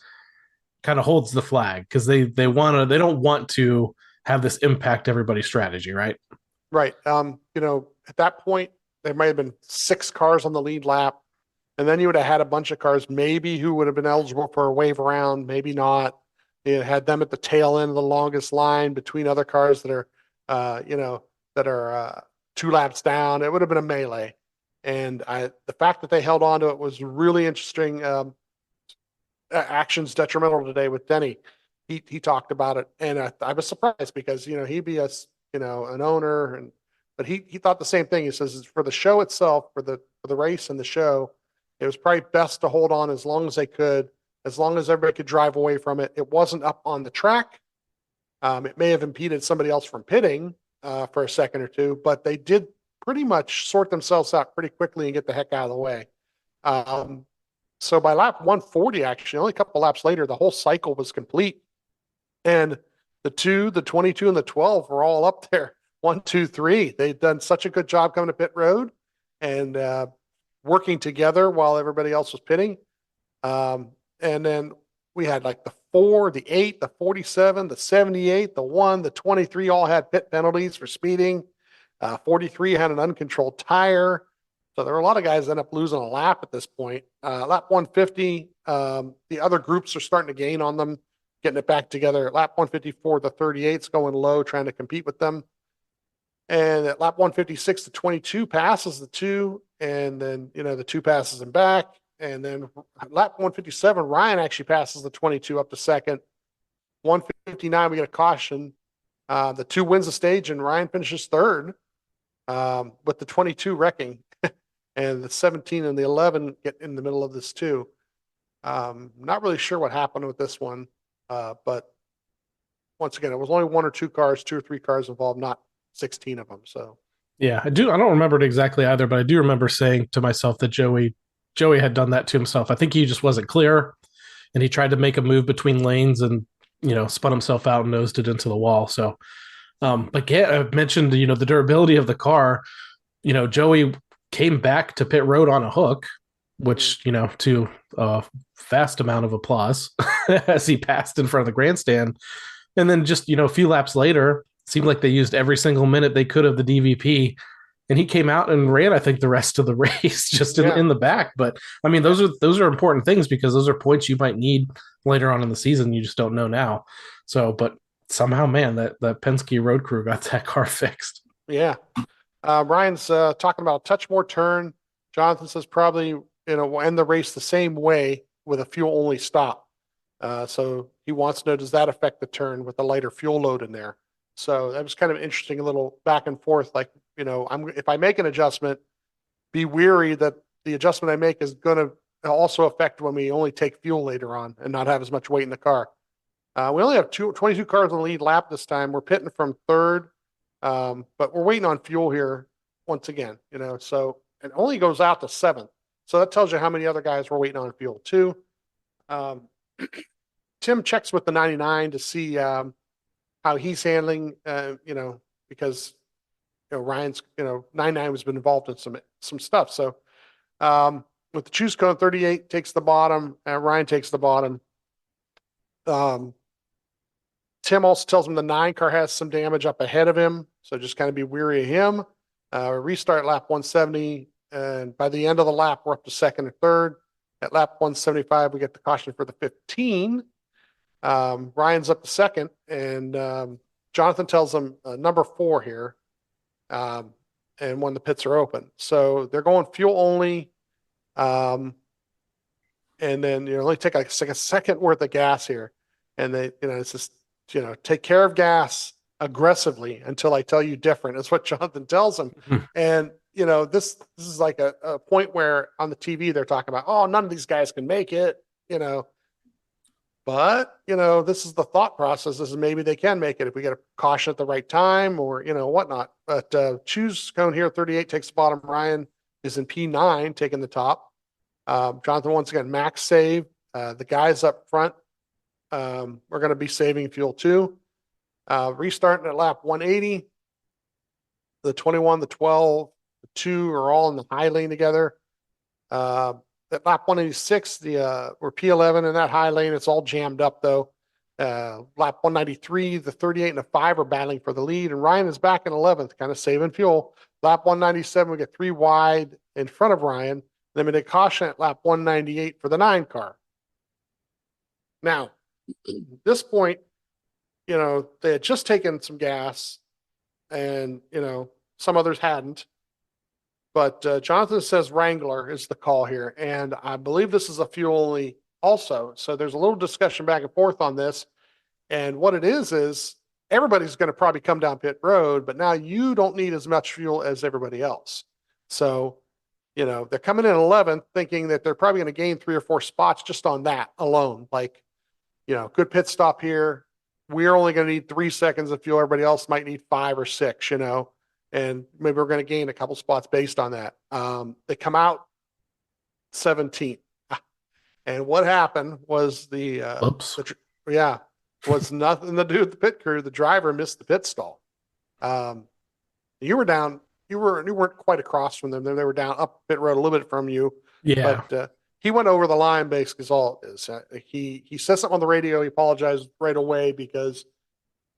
kind of holds the flag because they don't want to have this impact everybody's strategy, right? Right. At that point, there might have been 6 cars on the lead lap. And then you would have had a bunch of cars maybe who would have been eligible for a wave around, maybe not. You had them at the tail end of the longest line between other cars that are 2 laps down. It would have been a melee. And the fact that they held on to it was really interesting. Actions detrimental today with Denny. He talked about it, and I was surprised because he'd be an owner, but he thought the same thing. He says for the show itself, for the race and the show, it was probably best to hold on as long as they could, as long as everybody could drive away from it. It wasn't up on the track. It may have impeded somebody else from pitting for a second or two, but they did pretty much sort themselves out pretty quickly and get the heck out of the way. So by lap 140, actually, only a couple laps later, the whole cycle was complete. And the 2, the 22, and the 12 were all up there. 1, 2, 3. They'd done such a good job coming to pit road and working together while everybody else was pitting. And then we had like the 4, the 8, the 47, the 78, the 1, the 23 all had pit penalties for speeding. 43 had an uncontrolled tire. So there were a lot of guys that end up losing a lap at this point. Lap 150, the other groups are starting to gain on them, getting it back together. At lap 154, the 38's going low, trying to compete with them. And at lap 156, the 22 passes the 2, and then, the 2 passes him back. And then lap 157, Ryan actually passes the 22 up to second. 159, we get a caution. The 2 wins the stage, and Ryan finishes third with the 22 wrecking. And the 17 and the 11 get in the middle of this too. Not really sure what happened with this one, but once again, it was only 1 or 2 cars, 2 or 3 cars involved, not 16 of them. So yeah, I don't remember it exactly either, but I do remember saying to myself that Joey had done that to himself. I think he just wasn't clear, and he tried to make a move between lanes and spun himself out and nosed it into the wall. So, but yeah, I mentioned the durability of the car. Joey came back to pit road on a hook, which, to a vast amount of applause as he passed in front of the grandstand. And then just, a few laps later, seemed like they used every single minute they could of the DVP. And he came out and ran, I think, the rest of the race just in the back. But I mean, those are important things because those are points you might need later on in the season. You just don't know now. So, but somehow, man, that Penske road crew got that car fixed. Yeah. Ryan's talking about a touch more turn. Jonathan says probably, we'll end the race the same way with a fuel only stop. So he wants to know, does that affect the turn with the lighter fuel load in there? So that was kind of interesting, a little back and forth. Like, if I make an adjustment, be weary that the adjustment I make is going to also affect when we only take fuel later on and not have as much weight in the car. We only have 22 cars on the lead lap this time. We're pitting from third. But we're waiting on fuel here once again, so it only goes out to 7th. So that tells you how many other guys were waiting on fuel too. Tim checks with the 99 to see how he's handling, because Ryan's 99 has been involved in some stuff. So with the choose cone, 38 takes the bottom, Ryan takes the bottom. Tim also tells him the 9 car has some damage up ahead of him, so just kind of be weary of him. Restart lap 170, and by the end of the lap, we're up to second and third. At lap 175, we get the caution for the 15. Ryan's up to second, and Jonathan tells him number 4 here, and when the pits are open. So they're going fuel only, and then only take like a second worth of gas here, and they it's just take care of gas aggressively until I tell you different. Is what Jonathan tells him. And this is like a point where on the TV they're talking about, oh, none of these guys can make it, but this is the thought process, is maybe they can make it if we get a caution at the right time or whatnot. But choose cone here, 38 takes the bottom. Ryan is in P9 taking the top. Jonathan once again max save. The guys up front we're going to be saving fuel too. Restarting at lap 180. The 21, the 12, the 2 are all in the high lane together. At lap 186, we're P11 in that high lane. It's all jammed up though. Lap 193, the 38 and the 5 are battling for the lead, and Ryan is back in 11th, kind of saving fuel. Lap 197, we get 3 wide in front of Ryan. Then we get caution at lap 198 for the 9 car. Now, at this point, they had just taken some gas, and some others hadn't. But Jonathan says Wrangler is the call here, and I believe this is a fuel only also. So there's a little discussion back and forth on this, and what it is everybody's going to probably come down pit road, but now you don't need as much fuel as everybody else. So they're coming in 11th, thinking that they're probably going to gain 3 or 4 spots just on that alone. Like, good pit stop here. We're only going to need 3 seconds of fuel. Everybody else might need 5 or 6, and maybe we're going to gain a couple spots based on that. They come out 17th. And what happened was Oops. was nothing to do with the pit crew. The driver missed the pit stall. You were down. You weren't quite across from them. They were down up pit road a little bit from you. Yeah. But he went over the line basically is all it is. He said something on the radio. He apologized right away because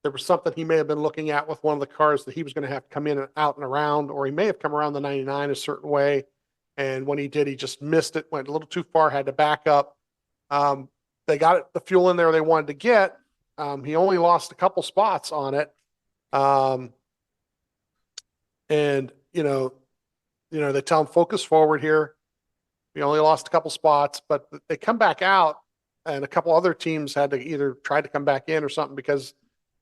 there was something he may have been looking at with one of the cars that he was going to have to come in and out and around, or he may have come around the 99 a certain way. And when he did, he just missed it, went a little too far, had to back up. They got the fuel in there they wanted to get. He only lost a couple spots on it. And they tell him focus forward here. We only lost a couple spots, but they come back out, and a couple other teams had to either try to come back in or something because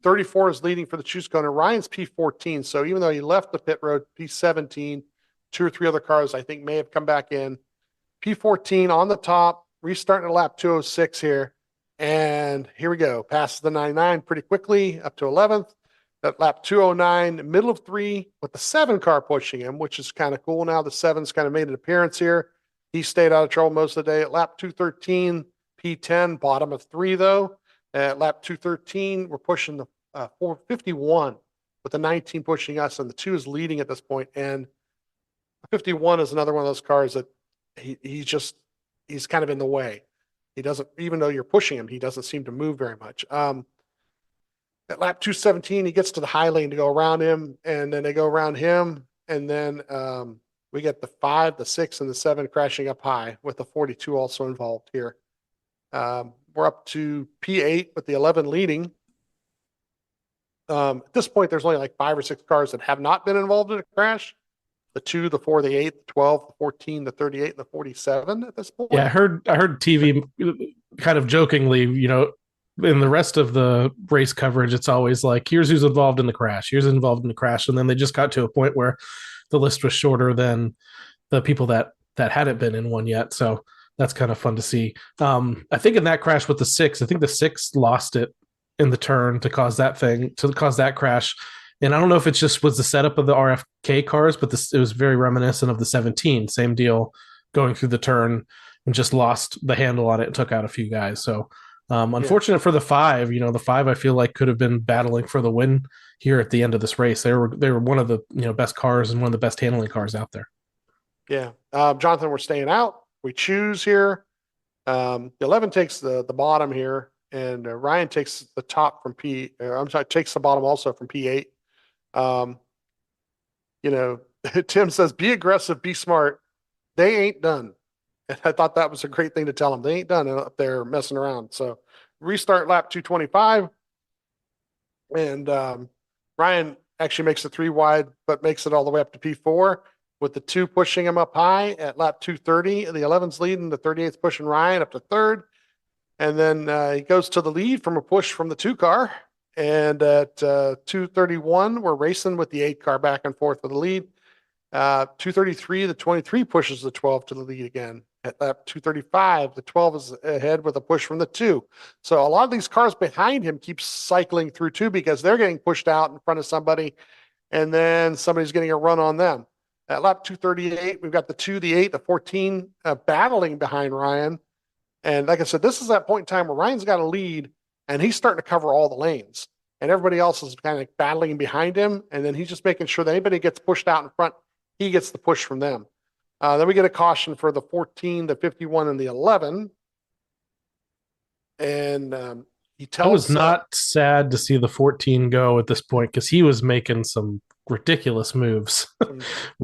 34 is leading for the choose cone, and Ryan's P14. So even though he left the pit road, P17, 2 or 3 other cars I think may have come back in. P14 on the top, restarting at lap 206 here. And here we go. Passes the 99 pretty quickly up to 11th. At lap 209, middle of 3 with the 7 car pushing him, which is kind of cool. Now the 7's kind of made an appearance here. He stayed out of trouble most of the day. At lap 213, P10, bottom of 3 though. At lap 213, we're pushing the 451 with the 19 pushing us, and the 2 is leading at this point. And 51 is another one of those cars that he's kind of in the way. He doesn't, even though you're pushing him, he doesn't seem to move very much. At lap 217, he gets to the high lane to go around him, and then they go around him, and then we get the 5, the 6, and the 7 crashing up high with the 42 also involved here. We're up to P8 with the 11 leading. At this point, there's only like 5 or 6 cars that have not been involved in a crash. The 2, the 4, the 8, the 12, the 14, the 38, and the 47 at this point. Yeah, I heard TV kind of jokingly, in the rest of the race coverage, it's always like, here's who's involved in the crash, here's involved in the crash. And then they just got to a point where the list was shorter than the people that hadn't been in one yet. So that's kind of fun to see. I think in that crash with the 6, I think the 6 lost it in the turn to cause that crash. And I don't know if it just was the setup of the RFK cars, but it was very reminiscent of the 17. Same deal, going through the turn and just lost the handle on it and took out a few guys. So unfortunate for the 5. The 5 I feel like could have been battling for the win here at the end of this race. They were one of the best cars and one of the best handling cars out there. Yeah, Jonathan, we're staying out. We choose here. The 11 takes the bottom here, and Ryan takes the top from takes the bottom also from P8. Tim says, be aggressive, be smart. They ain't done. And I thought that was a great thing to tell them. They ain't done up there messing around. So restart lap 225. And Ryan actually makes it 3 wide, but makes it all the way up to P4 with the 2 pushing him up high at lap 230. The 11's leading, the 38's pushing Ryan up to 3rd. And then he goes to the lead from a push from the 2 car. And at 231, we're racing with the 8 car back and forth for the lead. 233, the 23 pushes the 12 to the lead again. At lap 235, the 12 is ahead with a push from the 2. So a lot of these cars behind him keep cycling through too because they're getting pushed out in front of somebody, and then somebody's getting a run on them. At lap 238, we've got the 2, the 8, the 14 battling behind Ryan. And like I said, this is that point in time where Ryan's got a lead, and he's starting to cover all the lanes. And everybody else is kind of battling behind him, and then he's just making sure that anybody gets pushed out in front, he gets the push from them. Then we get a caution for the 14, the 51, and the 11. And he tells... I was not sad to see the 14 go at this point because he was making some ridiculous moves.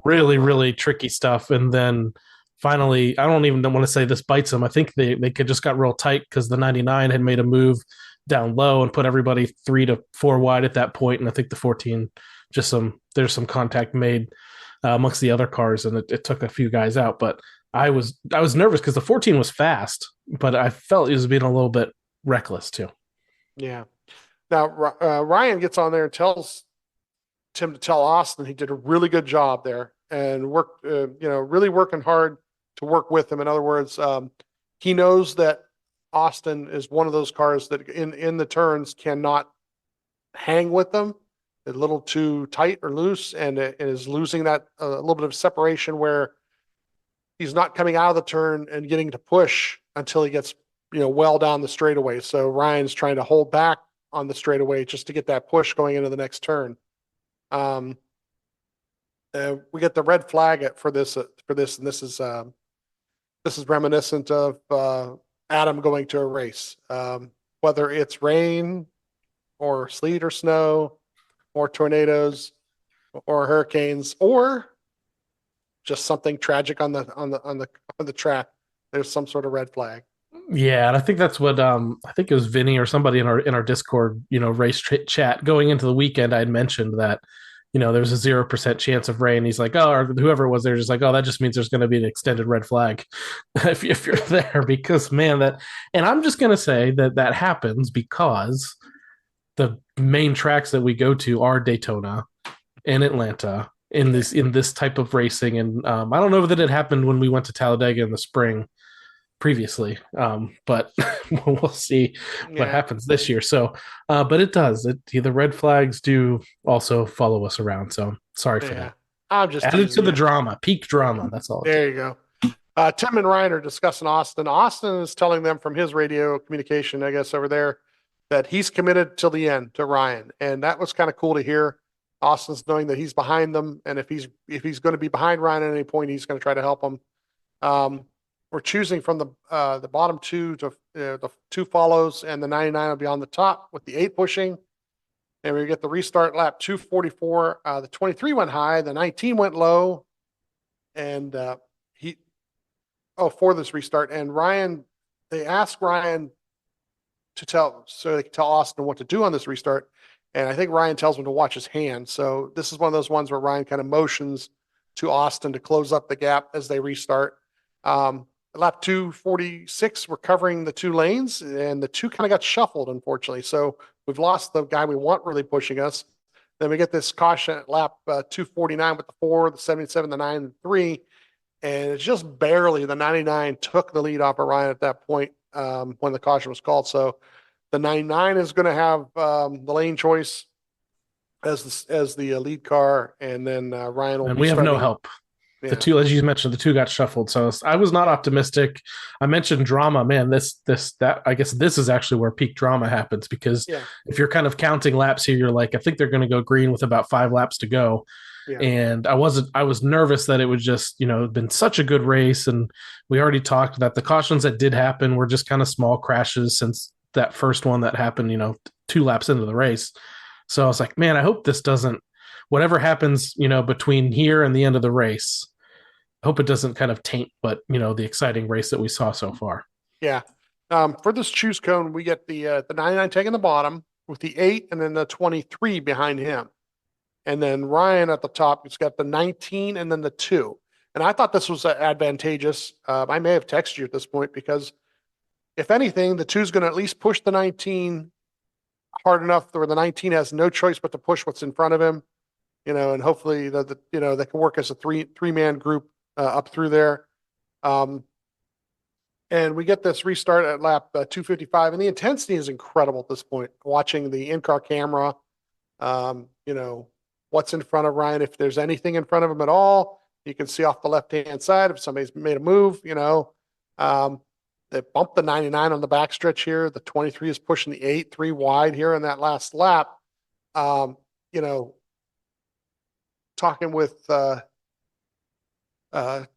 Really, really tricky stuff. And then finally, I don't even want to say this bites him. I think they could just got real tight because the 99 had made a move down low and put everybody 3 to 4 wide at that point. And I think the 14, there's some contact made amongst the other cars, and it took a few guys out. But I was nervous because the 14 was fast, but I felt he was being a little bit reckless too. Yeah. Now Ryan gets on there and tells Tim to tell Austin he did a really good job there and worked, really working hard to work with him. In other words, he knows that Austin is one of those cars that in the turns cannot hang with them. A little too tight or loose, and it is losing that a little bit of separation where he's not coming out of the turn and getting to push until he gets, well down the straightaway. So Ryan's trying to hold back on the straightaway just to get that push going into the next turn. We get the red flag for this, and this is reminiscent of Adam going to a race. Whether it's rain or sleet or snow or tornadoes or hurricanes or just something tragic on the track, there's some sort of red flag. Yeah, and I think that's what I think it was Vinny or somebody in our Discord, race chat going into the weekend. I had mentioned that there's a 0% chance of rain. He's like, oh, or whoever it was, they're just like, oh, that just means there's going to be an extended red flag if you're there, because man, and I'm just going to say that happens because the main tracks that we go to are Daytona and Atlanta in this type of racing, and I don't know that it happened when we went to Talladega in the spring previously, but we'll see what happens this year. So, but it does. The red flags do also follow us around. So sorry for that. I'm just added to the drama, peak drama. That's all. There you go. Tim and Ryan are discussing Austin. Austin is telling them from his radio communication, I guess, over there, that he's committed till the end to Ryan, and that was kind of cool to hear. Austin's knowing that he's behind them, and if he's going to be behind Ryan at any point, he's going to try to help him. We're choosing from the bottom two to the two follows, and the 99 will be on the top with the 8 pushing. And we get the restart lap 244. The 23 went high, the 19 went low, and for this restart. And Ryan, they asked Ryan so they can tell Austin what to do on this restart. And I think Ryan tells him to watch his hand. So this is one of those ones where Ryan kind of motions to Austin to close up the gap as they restart. Lap 246, we're covering the 2 lanes, and the 2 kind of got shuffled, unfortunately. So we've lost the guy we want really pushing us. Then we get this caution at lap 249 with the 4, the 77, the 9, and the 3. And it's just barely the 99 took the lead off of Ryan at that point when the caution was called. So the 99 is going to have the lane choice as the lead car, and then Ryan will. And we have no help. Yeah. The 2, as you mentioned, the 2 got shuffled. So I was not optimistic. I mentioned drama, man. That I guess this is actually where peak drama happens, because if you're kind of counting laps here, you're like, I think they're going to go green with about 5 laps to go. Yeah. And I was nervous that it would just, been such a good race. And we already talked that the cautions that did happen were just kind of small crashes since that first one that happened, 2 laps into the race. So I was like, man, I hope this doesn't, whatever happens, between here and the end of the race, I hope it doesn't kind of taint, the exciting race that we saw so far. Yeah. For this choose cone, we get the 99 taking the bottom with the 8 and then the 23 behind him. And then Ryan at the top, he's got the 19 and then the 2. And I thought this was advantageous. I may have texted you at this point, because if anything, the 2 is going to at least push the 19 hard enough where the 19 has no choice but to push what's in front of him, and hopefully they can work as a three-man group up through there. And we get this restart at lap 255, and the intensity is incredible at this point. Watching the in-car camera, what's in front of Ryan, if there's anything in front of him at all, you can see off the left-hand side if somebody's made a move. They bumped the 99 on the backstretch here. The 23 is pushing the 8, 3 wide here in that last lap. Talking with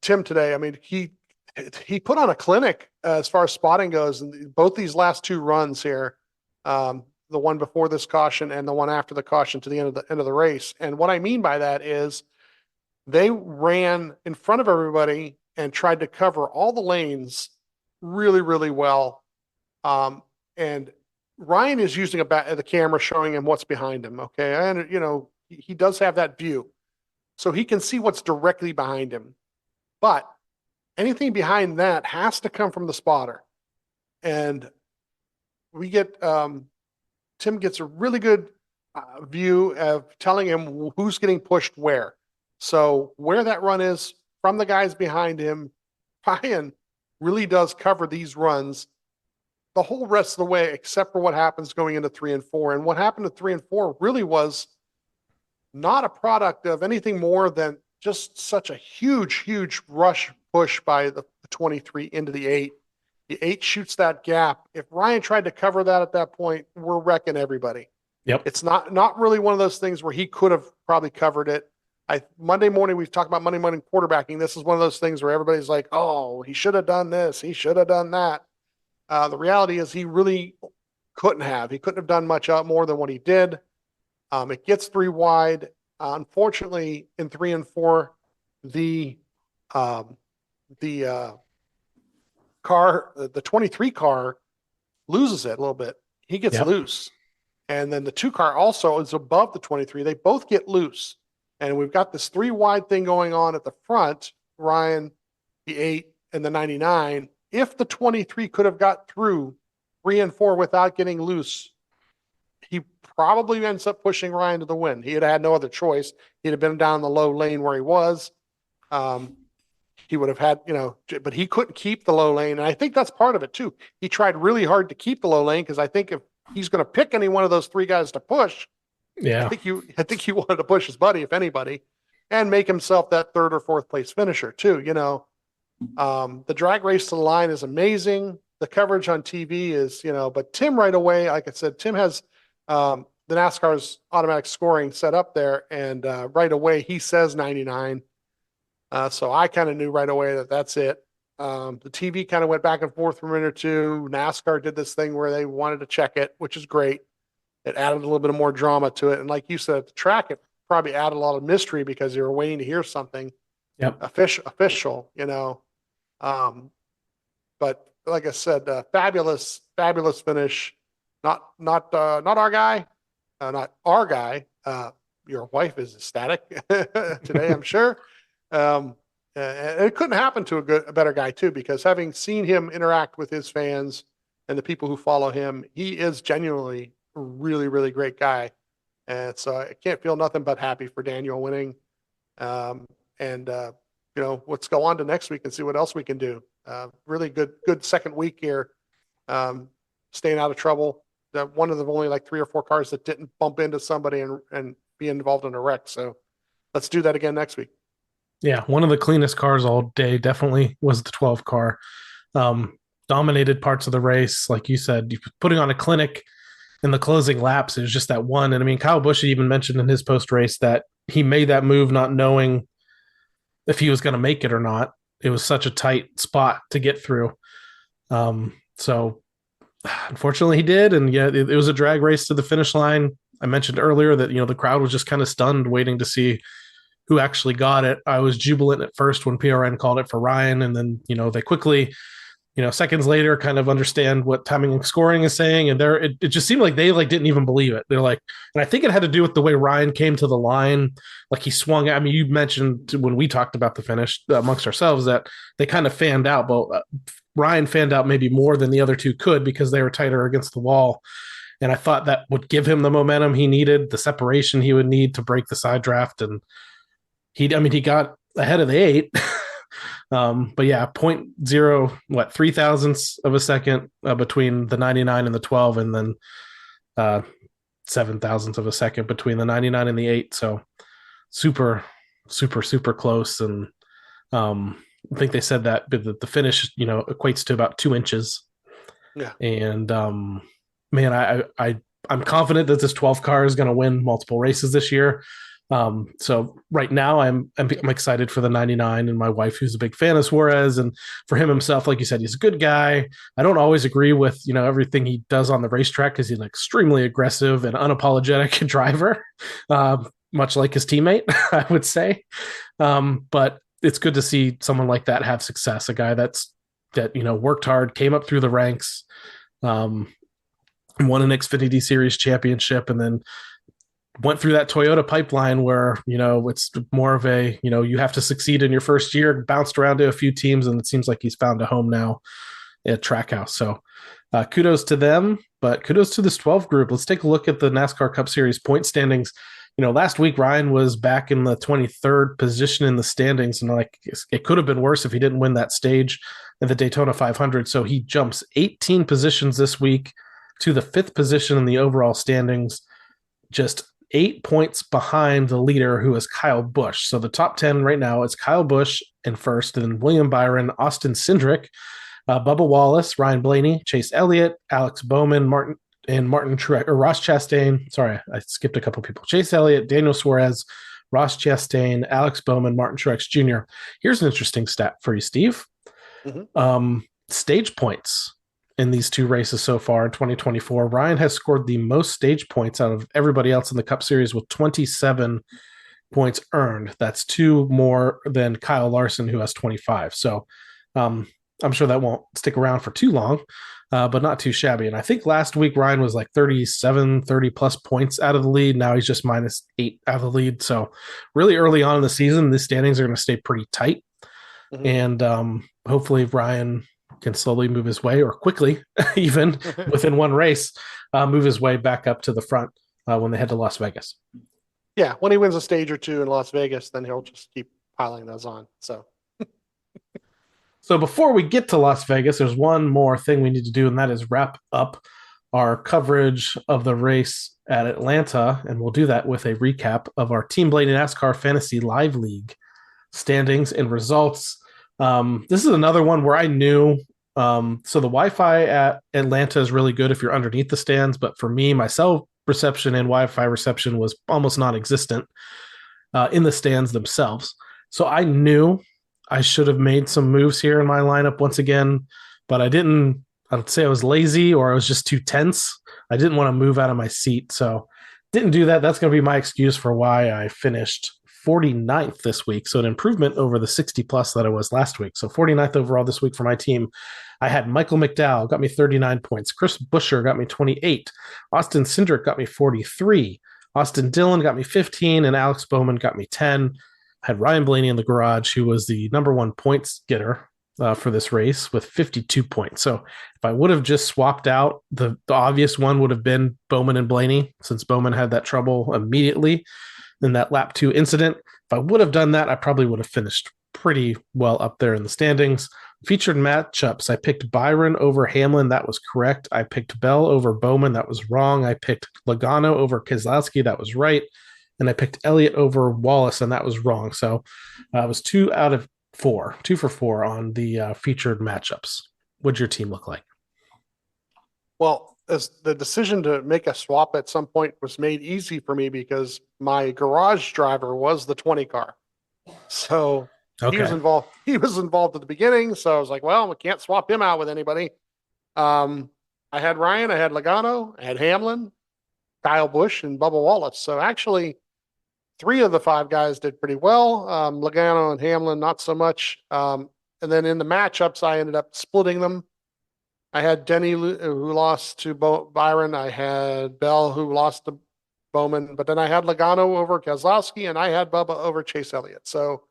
Tim today, I mean, he put on a clinic as far as spotting goes, and both these last 2 runs here, the one before this caution and the one after the caution to the end of the race. And what I mean by that is they ran in front of everybody and tried to cover all the lanes really, really well. And Ryan is using the camera showing him what's behind him. Okay. And, he does have that view, so he can see what's directly behind him. But anything behind that has to come from the spotter. And we get, Tim gets a really good view of telling him who's getting pushed where. So where that run is from the guys behind him, Ryan really does cover these runs the whole rest of the way, except for what happens going into 3 and 4. And what happened to 3 and 4 really was not a product of anything more than just such a huge rush push by the 23 into the 8. The 8 shoots that gap. If Ryan tried to cover that at that point, we're wrecking everybody. Yep. It's not really one of those things where he could have probably covered it. Monday morning, we've talked about Monday morning quarterbacking. This is one of those things where everybody's like, oh, he should have done this. He should have done that. The reality is he really couldn't have. He couldn't have done much more than what he did. It gets 3 wide. Unfortunately, in 3 and 4, the car, the 23 car, loses it a little bit. He gets loose. And then the 2 car also is above the 23. They both get loose. And we've got this 3 wide thing going on at the front, Ryan, the 8, and the 99. If the 23 could have got through 3 and 4 without getting loose, he probably ends up pushing Ryan to the win. He had no other choice. He'd have been down the low lane where he was. He would have had, but he couldn't keep the low lane. And I think that's part of it too. He tried really hard to keep the low lane because I think if he's going to pick any one of those 3 guys to push, I think he wanted to push his buddy, if anybody, and make himself that 3rd or 4th place finisher too. The drag race to the line is amazing. The coverage on TV is, but Tim right away, like I said, Tim has the NASCAR's automatic scoring set up there, and right away he says 99. So I kind of knew right away that that's it. The TV kind of went back and forth for a minute or two. NASCAR did this thing where they wanted to check it, which is great. It added a little bit of more drama to it. And like you said, at the track, it probably added a lot of mystery because you were waiting to hear something official, but like I said, fabulous finish. Not our guy, not our guy. Your wife is ecstatic today, I'm sure. And it couldn't happen to a better guy too, because having seen him interact with his fans and the people who follow him, he is genuinely a really, really great guy. And so I can't feel nothing but happy for Daniel winning. Let's go on to next week and see what else we can do. Really good second week here. Staying out of trouble. One of the only like 3 or 4 cars that didn't bump into somebody and be involved in a wreck. So let's do that again next week. Yeah, one of the cleanest cars all day definitely was the 12 car. Dominated parts of the race. Like you said, putting on a clinic in the closing laps. It was just that one. And I mean, Kyle Busch even mentioned in his post-race that he made that move not knowing if he was going to make it or not. It was such a tight spot to get through. So unfortunately he did. And yeah, it was a drag race to the finish line. I mentioned earlier that, the crowd was just kind of stunned waiting to see who actually got it. I was jubilant at first when PRN called it for Ryan. And then, they quickly, seconds later kind of understand what timing and scoring is saying. And it just seemed like they didn't even believe it. They're like, and I think it had to do with the way Ryan came to the line. Like he swung. I mean, you mentioned when we talked about the finish amongst ourselves that they kind of fanned out, but Ryan fanned out maybe more than the other 2 could because they were tighter against the wall. And I thought that would give him the momentum he needed, the separation he would need to break the side draft. And he got ahead of the 8. But yeah, 3 thousandths of a second between the 99 and the 12, and then 7 thousandths of a second between the 99 and the 8. So super close. And I think they said that the finish, equates to about 2 inches. Yeah. And man, I'm confident that this 12 car is going to win multiple races this year. So right now I'm excited for the 99 and my wife, who's a big fan of Suarez, and for him himself, like you said, he's a good guy. I don't always agree with, everything he does on the racetrack because he's an extremely aggressive and unapologetic driver, much like his teammate, I would say. But it's good to see someone like that have success. A guy that worked hard, came up through the ranks, won an Xfinity Series championship, and then went through that Toyota pipeline where, it's more of a, you have to succeed in your first year, bounced around to a few teams, and it seems like he's found a home now at Trackhouse. So kudos to them, but kudos to this 12 group. Let's take a look at the NASCAR Cup Series point standings. Last week, Ryan was back in the 23rd position in the standings, and it could have been worse if he didn't win that stage at the Daytona 500. So he jumps 18 positions this week to the 5th position in the overall standings. Just 8 points behind the leader, who is Kyle Busch. So the top 10 right now is Kyle Busch in first, then William Byron, Austin Cindric, Bubba Wallace, Ryan Blaney, Chase Elliott, Alex Bowman, Martin Truex, or Ross Chastain. Sorry, I skipped a couple people. Chase Elliott, Daniel Suarez, Ross Chastain, Alex Bowman, Martin Truex Jr. Here's an interesting stat for you, Steve. Stage points in these two races so far in 2024. Ryan has scored the most stage points out of everybody else in the Cup Series with 27 points earned. That's 2 more than Kyle Larson, who has 25. So I'm sure that won't stick around for too long, but not too shabby. And I think last week Ryan was like 30 plus points out of the lead. Now he's just -8 out of the lead. So really early on in the season, the standings are going to stay pretty tight. And hopefully Ryan can slowly move his way, or quickly, even within one race, move his way back up to the front when they head to Las Vegas. Yeah, when he wins a stage or two in Las Vegas, then he'll just keep piling those on. So before we get to Las Vegas, there's one more thing we need to do, and that is wrap up our coverage of the race at Atlanta, and we'll do that with a recap of our Team Blaney NASCAR Fantasy Live League standings and results. This is another one where I knew, so the Wi-Fi at Atlanta is really good if you're underneath the stands, but for me, my cell reception and Wi-Fi reception was almost non-existent in the stands themselves. So I knew I should have made some moves here in my lineup once again, but I didn't. I'd say I was lazy, or I was just too tense. I didn't want to move out of my seat, so didn't do that. That's going to be my excuse for why I finished 49th this week. So an improvement over the 60 plus that I was last week. So 49th overall this week for my team. I had Michael McDowell, got me 39 points. Chris Buescher got me 28. Austin Cindric got me 43. Austin Dillon got me 15. And Alex Bowman got me 10. I had Ryan Blaney in the garage, who was the number 1 points getter for this race with 52 points. So if I would have just swapped out, the obvious one would have been Bowman and Blaney, since Bowman had that trouble immediately in that lap 2 incident. If I would have done that, I probably would have finished pretty well up there in the standings. Featured matchups, I picked Byron over Hamlin. That was correct. I picked Bell over Bowman. That was wrong. I picked Logano over Keselowski. That was right. And I picked Elliott over Wallace, and that was wrong. So I was 2 out of 4, 2 for 4 on the featured matchups. What'd your team look like? Well, as the decision to make a swap at some point was made easy for me because my garage driver was the 20 car. So he was involved. He was involved at the beginning. So I was like, well, we can't swap him out with anybody. I had Ryan, I had Logano, I had Hamlin, Kyle Busch, and Bubba Wallace. So actually 3 of the 5 guys did pretty well. Logano and Hamlin, not so much. And then in the matchups, I ended up splitting them. I had Denny, who lost to Byron. I had Bell, who lost to Bowman. But then I had Logano over Keselowski, and I had Bubba over Chase Elliott. So,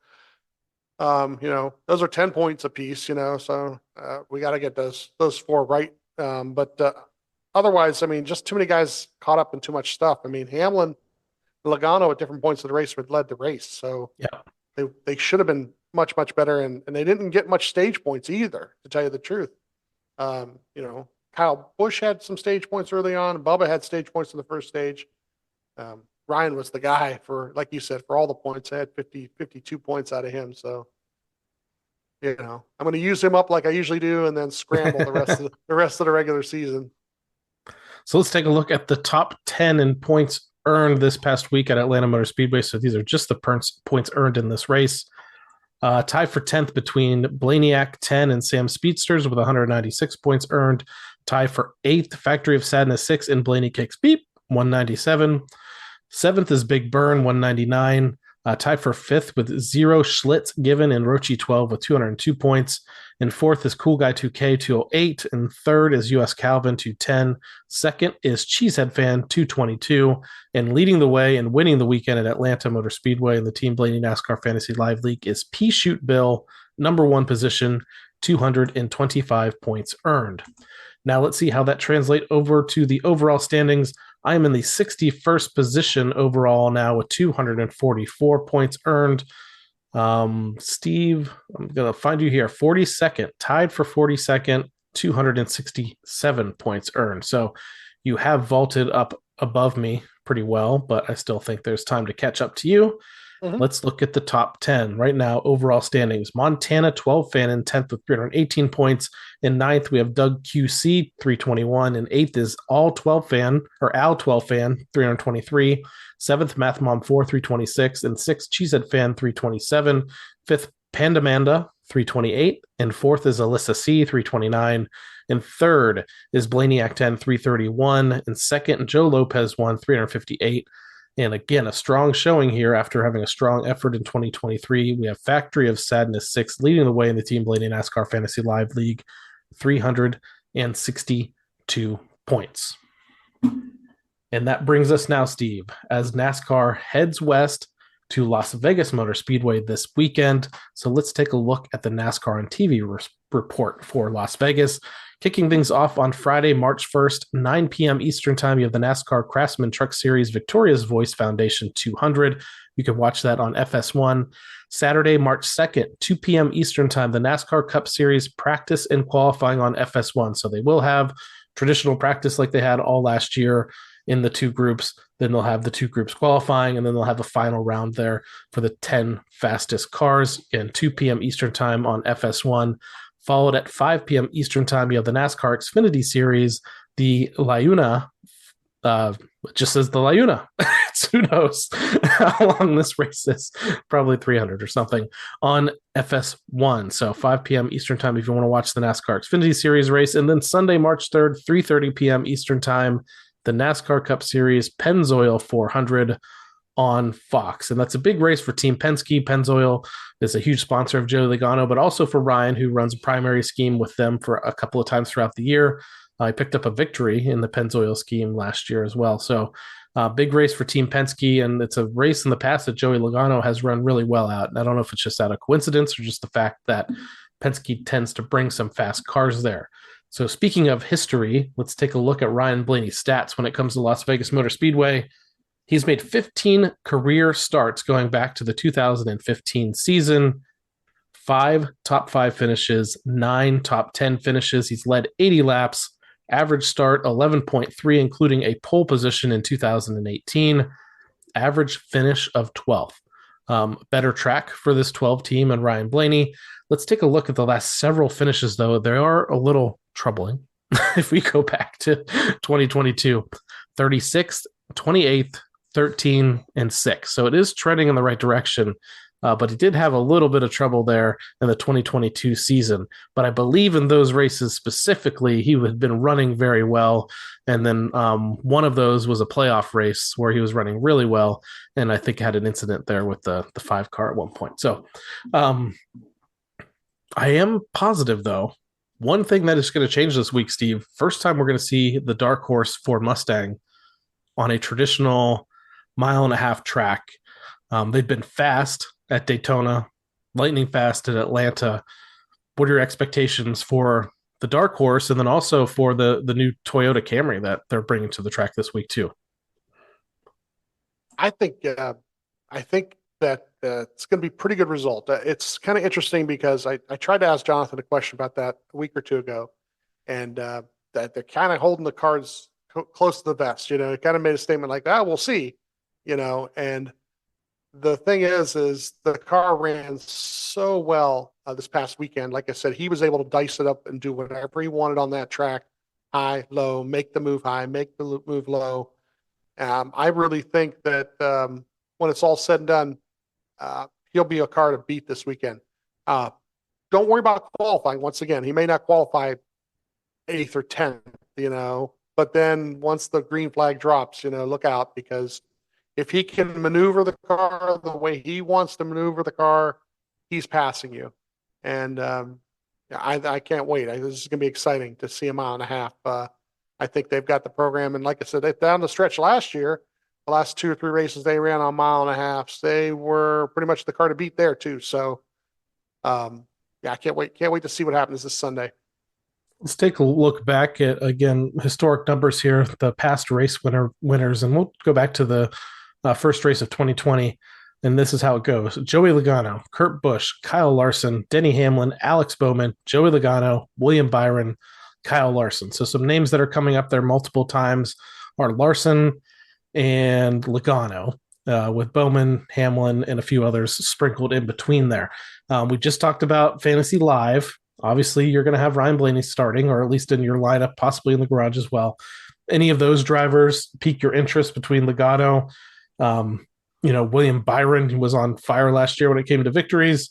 those are 10 points apiece, so we got to get those 4 right. But otherwise, just too many guys caught up in too much stuff. Hamlin, Logano at different points of the race led the race. So yeah, they should have been much, much better. And they didn't get much stage points either, to tell you the truth. Kyle Busch had some stage points early on. Bubba had stage points in the first stage. Ryan was the guy for, like you said, for all the points. I had 52 points out of him. So, I'm going to use him up like I usually do, and then scramble the rest of the regular season. So let's take a look at the top 10 in points earned this past week at Atlanta Motor Speedway. So these are just the points earned in this race. Tie for 10th between Blaney 10 and Sam Speedsters with 196 points earned. Tie for 8th, Factory of Sadness 6 and Blaney Kicks Beep, 197. 7th is Big Burn, 199. Tie for 5th with 0 Schlitz given and Rochi 12 with 202 points. And 4th is Cool Guy 2K, 208. And 3rd is US Calvin, 210. 2nd is Cheesehead Fan, 222. And leading the way and winning the weekend at Atlanta Motor Speedway in the Team Blaney NASCAR Fantasy Live League is P. Shoot Bill, number 1 position, 225 points earned. Now let's see how that translates over to the overall standings. I am in the 61st position overall now with 244 points earned. Steve, I'm going to find you here. 42nd, tied for 42nd, 267 points earned. So you have vaulted up above me pretty well, but I still think there's time to catch up to you. Mhm. Let's look at the top 10 right now. Overall standings: Montana 12 fan in 10th with 318 points. In 9th, we have Doug QC 321. In 8th is All 12 fan or Al 12 fan 323. 7th, Math Mom 4 326. And 6th, Cheesehead fan 327. 5th, Pandamanda 328. And 4th is Alyssa C 329. And 3rd is Blaney 10 331. And 2nd, Joe Lopez 1 358. And again, a strong showing here after having a strong effort in 2023. We have Factory of Sadness 6 leading the way in the Team Blaney NASCAR Fantasy Live League, 362 points. And that brings us now, Steve, as NASCAR heads west to Las Vegas Motor Speedway this weekend. So let's take a look at the NASCAR on TV report for Las Vegas. Kicking things off on Friday, March 1st, 9 p.m. Eastern Time, you have the NASCAR Craftsman Truck Series Victoria's Voice Foundation 200. You can watch that on FS1. Saturday, March 2nd, 2 p.m. Eastern Time, the NASCAR Cup Series practice and qualifying on FS1. So they will have traditional practice like they had all last year in the two groups. Then they'll have the two groups qualifying, and then they'll have a final round there for the 10 fastest cars. Again, 2 p.m. Eastern Time on FS1. Followed at 5 p.m. Eastern Time, you have the NASCAR Xfinity Series, the Laguna. It just says the Laguna. Who knows how long this race is? Probably 300 or something on FS1. So 5 p.m. Eastern Time if you want to watch the NASCAR Xfinity Series race. And then Sunday, March 3rd, 3:30 p.m. Eastern Time, the NASCAR Cup Series Pennzoil 400 on Fox. And that's a big race for Team Penske. Pennzoil is a huge sponsor of Joey Logano, but also for Ryan, who runs a primary scheme with them for a couple of times throughout the year. I picked up a victory in the Pennzoil scheme last year as well. So big race for Team Penske, and it's a race in the past that Joey Logano has run really well out. And I don't know if it's just out of coincidence or just the fact that Penske tends to bring some fast cars there. So speaking of history, let's take a look at Ryan Blaney's stats when it comes to Las Vegas Motor Speedway. He's made 15 career starts going back to the 2015 season, 5 top 5 finishes, 9 top 10 finishes. He's led 80 laps, average start 11.3, including a pole position in 2018, average finish of 12th. Better track for this 12 team and Ryan Blaney. Let's take a look at the last several finishes, though. They are a little troubling. If we go back to 2022, 36th, 28th, 13, and 6. So it is trending in the right direction, but he did have a little bit of trouble there in the 2022 season. But I believe in those races specifically, he had been running very well. And then one of those was a playoff race where he was running really well. And I think had an incident there with the 5 car at one point. So I am positive, though. One thing that is going to change this week, Steve, first time we're going to see the Dark Horse Ford Mustang on a traditional 1.5-mile track. They've been fast at Daytona, lightning fast at Atlanta. What are your expectations for the Dark Horse and then also for the new Toyota Camry that they're bringing to the track this week too? I think that it's going to be a pretty good result. It's kind of interesting because I tried to ask Jonathan a question about that a week or two ago, and that they're kind of holding the cards close to the vest. You know, it kind of made a statement like, we'll see, you know, and the thing is the car ran so well this past weekend. Like I said, he was able to dice it up and do whatever he wanted on that track, high, low, make the move high, make the move low. I really think that when it's all said and done, he'll be a car to beat this weekend. Don't worry about qualifying. Once again, he may not qualify 8th or 10th, you know, but then once the green flag drops, you know, look out, because if he can maneuver the car the way he wants to maneuver the car, he's passing you. And I can't wait. This is going to be exciting to see a 1.5 mile. I think they've got the program. And like I said, they down the stretch last year, the last 2 or 3 races they ran on 1.5 miles. They were pretty much the car to beat there too. So, I can't wait. Can't wait to see what happens this Sunday. Let's take a look back at, again, historic numbers here, the past race winners, and we'll go back to the first race of 2020, and this is how it goes. Joey Logano, Kurt Busch, Kyle Larson, Denny Hamlin, Alex Bowman, Joey Logano, William Byron, Kyle Larson. So some names that are coming up there multiple times are Larson, and Logano, with Bowman, Hamlin, and a few others sprinkled in between there. We just talked about Fantasy Live. Obviously, you're going to have Ryan Blaney starting, or at least in your lineup, possibly in the garage as well. Any of those drivers pique your interest between Logano? William Byron, who was on fire last year when it came to victories,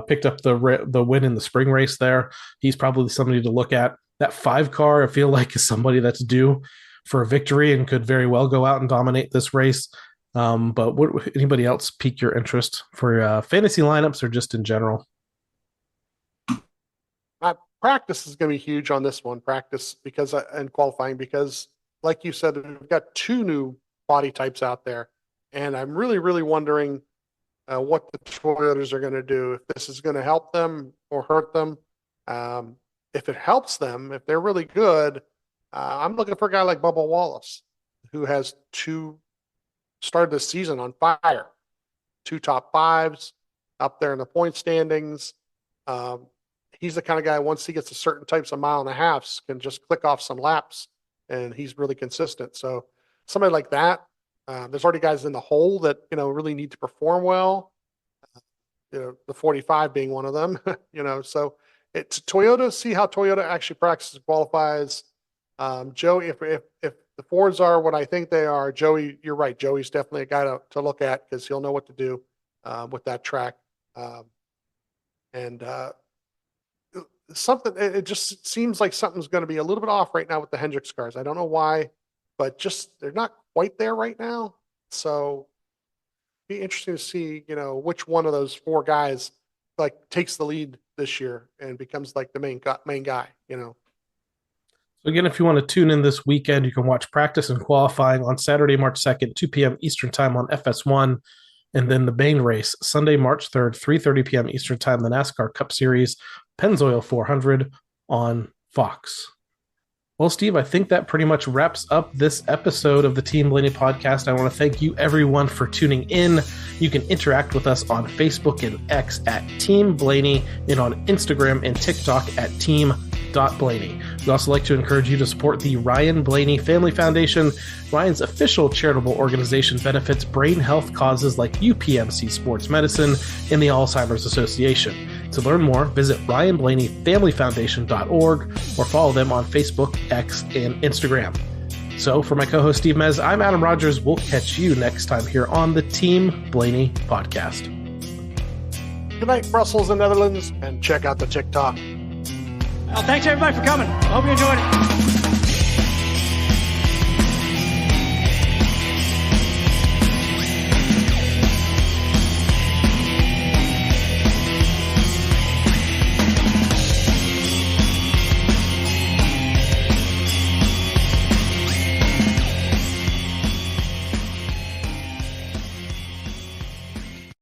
picked up the win in the spring race there. He's probably somebody to look at. That 5 car, I feel like, is somebody that's due for a victory and could very well go out and dominate this race. But would anybody else pique your interest for fantasy lineups or just in general? Practice is going to be huge on this one. Practice and qualifying because, like you said, we've got 2 new body types out there, and I'm really, really wondering what the Toyotas are going to do. If this is going to help them or hurt them. If it helps them, if they're really good, I'm looking for a guy like Bubba Wallace, who has started this season on fire. 2 top 5s up there in the point standings. He's the kind of guy, once he gets to certain types of mile and a halves, can just click off some laps, and he's really consistent. So somebody like that, there's already guys in the hole that, really need to perform well. The 45 being one of them, so it's Toyota. See how Toyota actually practices and qualifies. Joey, if the Fords are what I think they are, Joey, you're right. Joey's definitely a guy to look at because he'll know what to do with that track. It just seems like something's going to be a little bit off right now with the Hendricks cars. I don't know why, but just they're not quite there right now. So be interesting to see, which one of those 4 guys takes the lead this year and becomes like the main guy. So again, if you want to tune in this weekend, you can watch practice and qualifying on Saturday, March 2nd, 2 p.m. Eastern time on FS1. And then the main race, Sunday, March 3rd, 3:30 p.m. Eastern time, the NASCAR Cup Series, Pennzoil 400 on Fox. Well, Steve, I think that pretty much wraps up this episode of the Team Blaney podcast. I want to thank you, everyone, for tuning in. You can interact with us on Facebook and X at Team Blaney, and on Instagram and TikTok at Team.Blaney. We'd also like to encourage you to support the Ryan Blaney Family Foundation. Ryan's official charitable organization benefits brain health causes like UPMC Sports Medicine and the Alzheimer's Association. To learn more, visit RyanBlaneyFamilyFoundation.org or follow them on Facebook, X, and Instagram. So for my co-host Steve Mez, I'm Adam Rogers. We'll catch you next time here on the Team Blaney podcast. Good night, Brussels and Netherlands, and check out the TikTok. Well, thanks everybody for coming. I hope you enjoyed it.